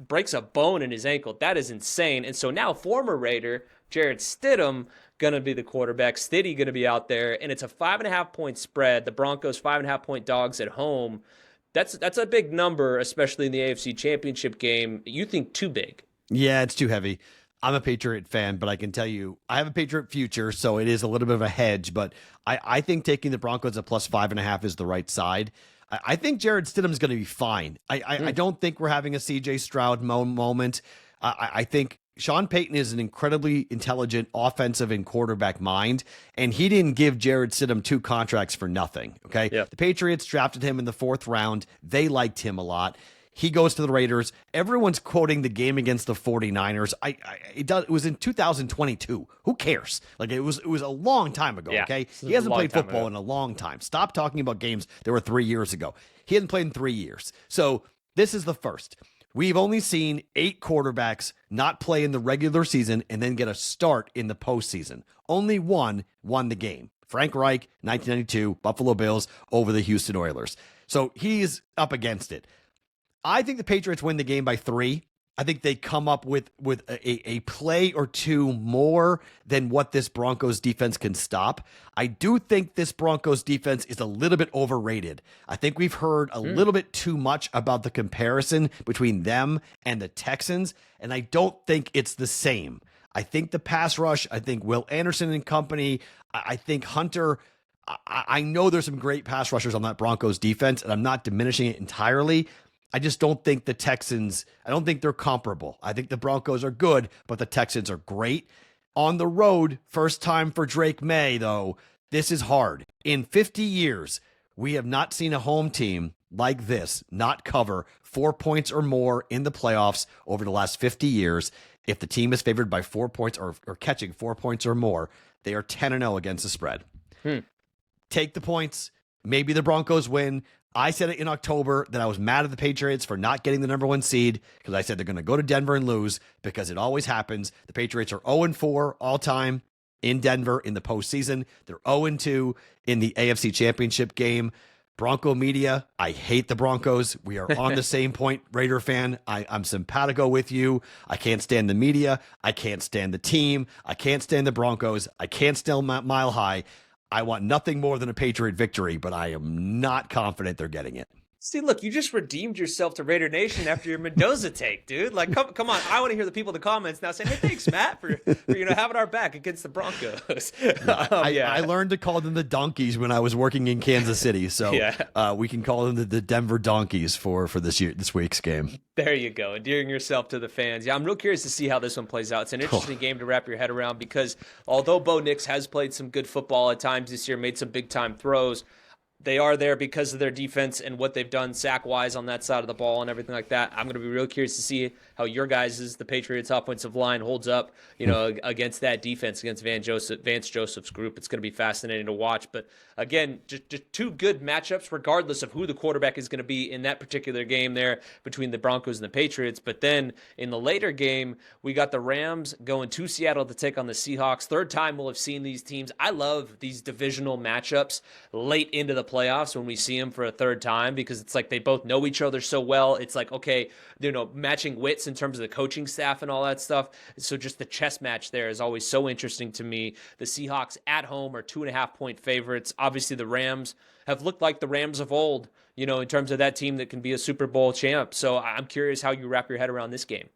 S1: breaks a bone in his ankle. That is insane. And so now former Raider Jarrett Stidham going to be the quarterback. Stiddy going to be out there, and it's a 5.5-point spread. The Broncos 5.5-point dogs at home. That's a big number, especially in the AFC Championship game. You think too big?
S3: Yeah, it's too heavy. I'm a Patriot fan, but I can tell you I have a Patriot future, so it is a little bit of a hedge. But I think taking the Broncos at plus 5.5 is the right side. I think Jarrett Stidham is going to be fine. I don't think we're having a CJ Stroud moment. I think Sean Payton is an incredibly intelligent offensive and quarterback mind, and he didn't give Jarrett Stidham 2 contracts for nothing. Okay,
S1: Yep.
S3: The Patriots drafted him in the 4th round. They liked him a lot. He goes to the Raiders. Everyone's quoting the game against the 49ers. It was in 2022. Who cares? Like it was a long time ago,
S1: Yeah,
S3: okay?
S1: this is
S3: He hasn't
S1: a long
S3: played
S1: time
S3: football
S1: ago.
S3: in a long time. Stop talking about games that were 3 years ago. He hasn't played in 3 years. So this is the first. We've only seen 8 quarterbacks not play in the regular season and then get a start in the postseason. Only one won the game. Frank Reich, 1992, Buffalo Bills over the Houston Oilers. So he's up against it. I think the Patriots win the game by 3. I think they come up with a play or 2 more than what this Broncos defense can stop. I do think this Broncos defense is a little bit overrated. I think we've heard a little bit too much about the comparison between them and the Texans, and I don't think it's the same. I think the pass rush, I think Will Anderson and company, I think Hunter, I know there's some great pass rushers on that Broncos defense, and I'm not diminishing it entirely. I just don't think the Texans, I don't think they're comparable. I think the Broncos are good, but the Texans are great. On the road, first time for Drake May, though, this is hard. In 50 years, we have not seen a home team like this not cover 4 points or more in the playoffs over the last 50 years. If the team is favored by 4 points or catching 4 points or more, they are 10-0 against the spread. Take the points. Maybe the Broncos win. I said it in October that I was mad at the Patriots for not getting the number 1 seed because I said they're going to go to Denver and lose because it always happens. The Patriots are 0-4 all time in Denver in the postseason. They're 0-2 in the AFC Championship game. Bronco media, I hate the Broncos. We are on the same point, Raider fan. I'm simpatico with you. I can't stand the media. I can't stand the team. I can't stand the Broncos. I can't stand Mile High. I want nothing more than a Patriot victory, but I am not confident they're getting it.
S1: See, look, you just redeemed yourself to Raider Nation after your Mendoza take, dude. Like, come on. I want to hear the people in the comments now saying, hey, thanks, Matt, for having our back against the Broncos.
S3: I learned to call them the Donkeys when I was working in Kansas City, so we can call them the Denver Donkeys for this week's game.
S1: There you go, endearing yourself to the fans. Yeah, I'm real curious to see how this one plays out. It's an interesting game to wrap your head around because although Bo Nix has played some good football at times this year, made some big-time throws, they are there because of their defense and what they've done sack-wise on that side of the ball and everything like that. I'm going to be real curious to see how your guys' the Patriots offensive line holds up, against that defense, against Vance Joseph's group. It's going to be fascinating to watch. But again, just 2 good matchups, regardless of who the quarterback is going to be in that particular game there between the Broncos and the Patriots. But then in the later game, we got the Rams going to Seattle to take on the Seahawks. 3rd time we'll have seen these teams. I love these divisional matchups late into the playoffs when we see them for a 3rd time because it's like they both know each other so well. It's like, okay, matching wits in terms of the coaching staff and all that stuff. So just the chess match there is always so interesting to me. The Seahawks at home are 2.5-point favorites. Obviously, the Rams have looked like the Rams of old, in terms of that team that can be a Super Bowl champ. So I'm curious how you wrap your head around this game.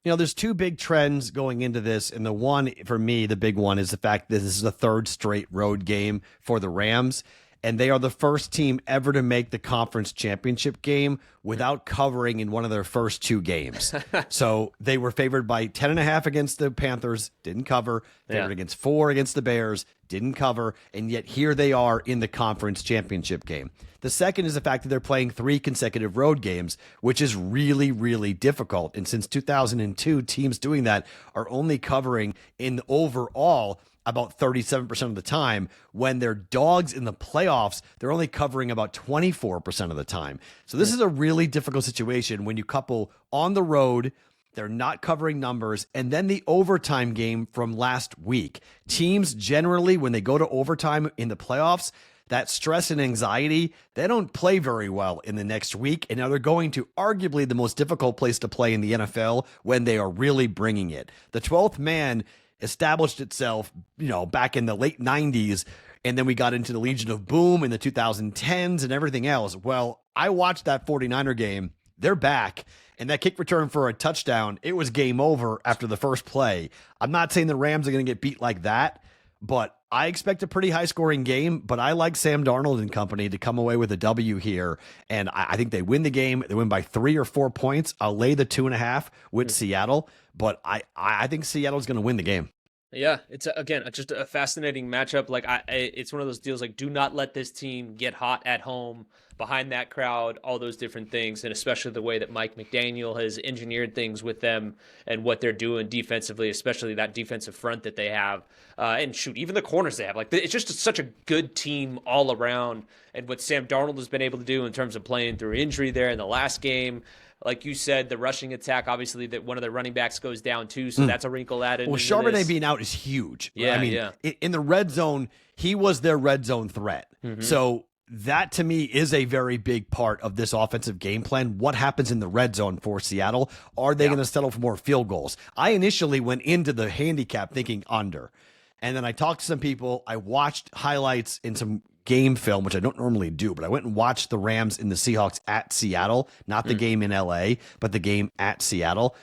S3: There's 2 big trends going into this, and the one, for me, the big one is the fact that this is the 3rd straight road game for the Rams, and they are the first team ever to make the conference championship game without covering in one of their first 2 games. So they were favored by 10.5 against the Panthers, didn't cover. Favored against 4 against the Bears, didn't cover. And yet here they are in the conference championship game. The second is the fact that they're playing 3 consecutive road games, which is really, really difficult. And since 2002, teams doing that are only covering in overall about 37% of the time. When they're dogs in the playoffs, they're only covering about 24% of the time. So this is a really difficult situation when you couple on the road, they're not covering numbers, and then the overtime game from last week. Teams generally, when they go to overtime in the playoffs, that stress and anxiety, they don't play very well in the next week. And now they're going to arguably the most difficult place to play in the NFL when they are really bringing it. The 12th man established itself, back in the late 90s. And then we got into the Legion of Boom in the 2010s and everything else. Well, I watched that 49er game. They're back. And that kick return for a touchdown, it was game over after the first play. I'm not saying the Rams are going to get beat like that, but I expect a pretty high-scoring game. But I like Sam Darnold and company to come away with a W here. And I think they win the game. They win by 3 or 4 points. I'll lay the 2.5 with Seattle. But I think Seattle's going to win the game.
S1: Yeah, it's just a fascinating matchup. Like it's one of those deals. Like, do not let this team get hot at home behind that crowd. All those different things, and especially the way that Mike McDaniel has engineered things with them and what they're doing defensively, especially that defensive front that they have, and shoot, even the corners they have. Like, it's just such a good team all around. And what Sam Darnold has been able to do in terms of playing through injury there in the last game. Like you said, the rushing attack, obviously, that one of the running backs goes down too, so that's a wrinkle added.
S3: Well, Charbonnet being out is huge.
S1: Yeah,
S3: in the red zone, he was their red zone threat. Mm-hmm. So that, to me, is a very big part of this offensive game plan. What happens in the red zone for Seattle? Are they going to settle for more field goals? I initially went into the handicap thinking under, and then I talked to some people. I watched highlights in some game film, which I don't normally do, but I went and watched the Rams and the Seahawks at Seattle, not the game in LA, but the game at Seattle.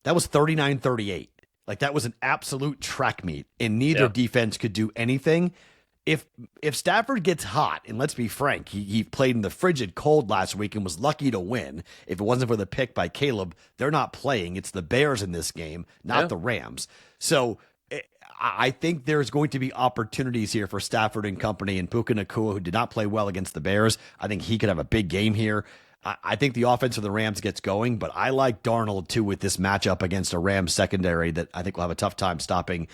S3: That was 39-38. Like, that was an absolute track meet, and neither defense could do anything. If Stafford gets hot, and let's be frank, he played in the frigid cold last week and was lucky to win. If it wasn't for the pick by Caleb, they're not playing. It's the Bears in this game, not the Rams. So I think there's going to be opportunities here for Stafford and company, and Puka Nacua, who did not play well against the Bears. I think he could have a big game here. I think the offense of the Rams gets going, but I like Darnold too with this matchup against a Rams secondary that I think will have a tough time stopping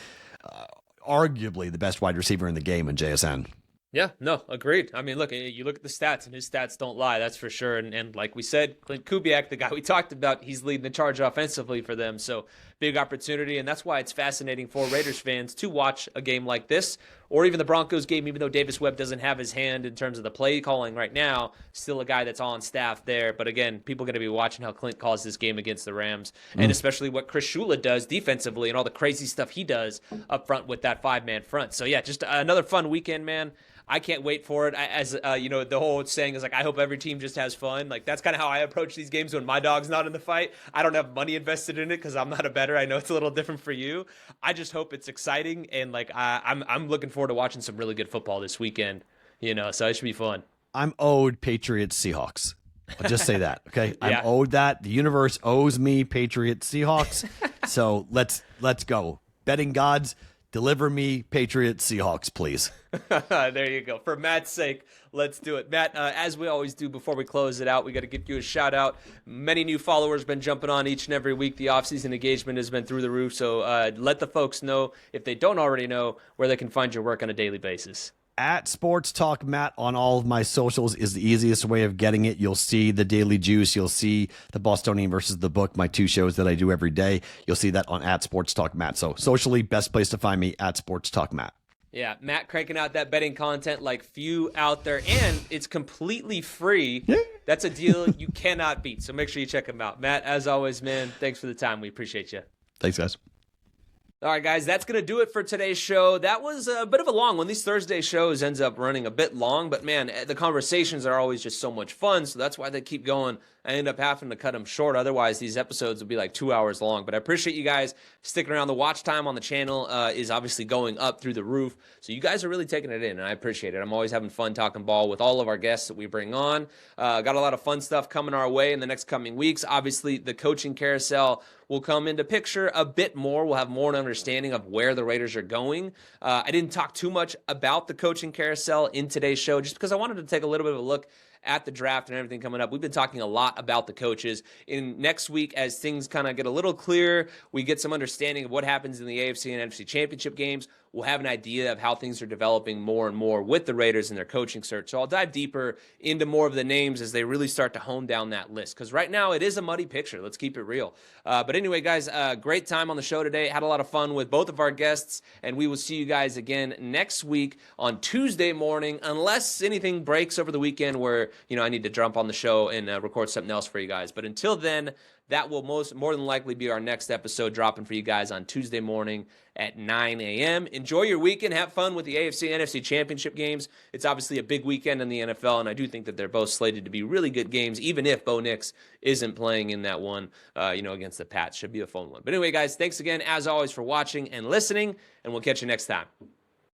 S3: arguably the best wide receiver in the game in JSN.
S1: Yeah, no, agreed. I mean, look, you look at the stats, and his stats don't lie, that's for sure. And like we said, Clint Kubiak, the guy we talked about, he's leading the charge offensively for them. So big opportunity, and that's why it's fascinating for Raiders fans to watch a game like this, or even the Broncos game, even though Davis Webb doesn't have his hand in terms of the play calling right now, still a guy that's on staff there. But again, people are going to be watching how Clint calls this game against the Rams, and especially what Chris Shula does defensively and all the crazy stuff he does up front with that 5-man front. So yeah, just another fun weekend, man. I can't wait for it. As the whole saying is like, I hope every team just has fun. Like, that's kind of how I approach these games when my dog's not in the fight. I don't have money invested in it because I'm not a bettor. I know it's a little different for you. I just hope it's exciting, and like I'm looking forward to watching some really good football this weekend. So it should be fun.
S3: I'm owed Patriots Seahawks. I'll just say that, okay?
S1: Yeah.
S3: I'm owed that. The universe owes me Patriots Seahawks. So let's go. Betting gods, deliver me Patriots Seahawks, please.
S1: There you go. For Matt's sake, let's do it. Matt, as we always do before we close it out, we got to give you a shout out. Many new followers been jumping on each and every week. The offseason engagement has been through the roof. So let the folks know, if they don't already know, where they can find your work on a daily basis.
S3: At Sports Talk Matt on all of my socials is the easiest way of getting it. You'll see the Daily Juice. You'll see the Bostonian versus the Book, my 2 shows that I do every day. You'll see that on at Sports Talk Matt. So socially, best place to find me at Sports Talk Matt.
S1: Yeah, Matt cranking out that betting content like few out there, and it's completely free.
S3: Yeah.
S1: That's a deal you cannot beat. So make sure you check him out. Matt, as always, man, thanks for the time. We appreciate you.
S3: Thanks, guys.
S1: All right, guys, that's going to do it for today's show. That was a bit of a long one. These Thursday shows ends up running a bit long, but man, the conversations are always just so much fun, so that's why they keep going. I end up having to cut them short. Otherwise, these episodes would be like 2 hours long. But I appreciate you guys sticking around. The watch time on the channel is obviously going up through the roof. So you guys are really taking it in, and I appreciate it. I'm always having fun talking ball with all of our guests that we bring on. Got a lot of fun stuff coming our way in the next coming weeks. Obviously, the coaching carousel will come into picture a bit more. We'll have more understanding of where the Raiders are going. I didn't talk too much about the coaching carousel in today's show just because I wanted to take a little bit of a look at the draft and everything coming up. We've been talking a lot about the coaches. In next week, as things kind of get a little clearer, we get some understanding of what happens in the AFC and NFC championship games. we'll have an idea of how things are developing more and more with the Raiders and their coaching search. So I'll dive deeper into more of the names as they really start to hone down that list, because right now it is a muddy picture. Let's keep it real. But anyway, guys, great time on the show today. Had a lot of fun with both of our guests, and we will see you guys again next week on Tuesday morning, unless anything breaks over the weekend where, I need to jump on the show and record something else for you guys. But until then, that will more than likely be our next episode, dropping for you guys on Tuesday morning at 9 a.m. Enjoy your weekend. Have fun with the AFC and NFC championship games. It's obviously a big weekend in the NFL, and I do think that they're both slated to be really good games, even if Bo Nix isn't playing in that one, against the Pats. Should be a fun one. But anyway, guys, thanks again, as always, for watching and listening, and we'll catch you next time.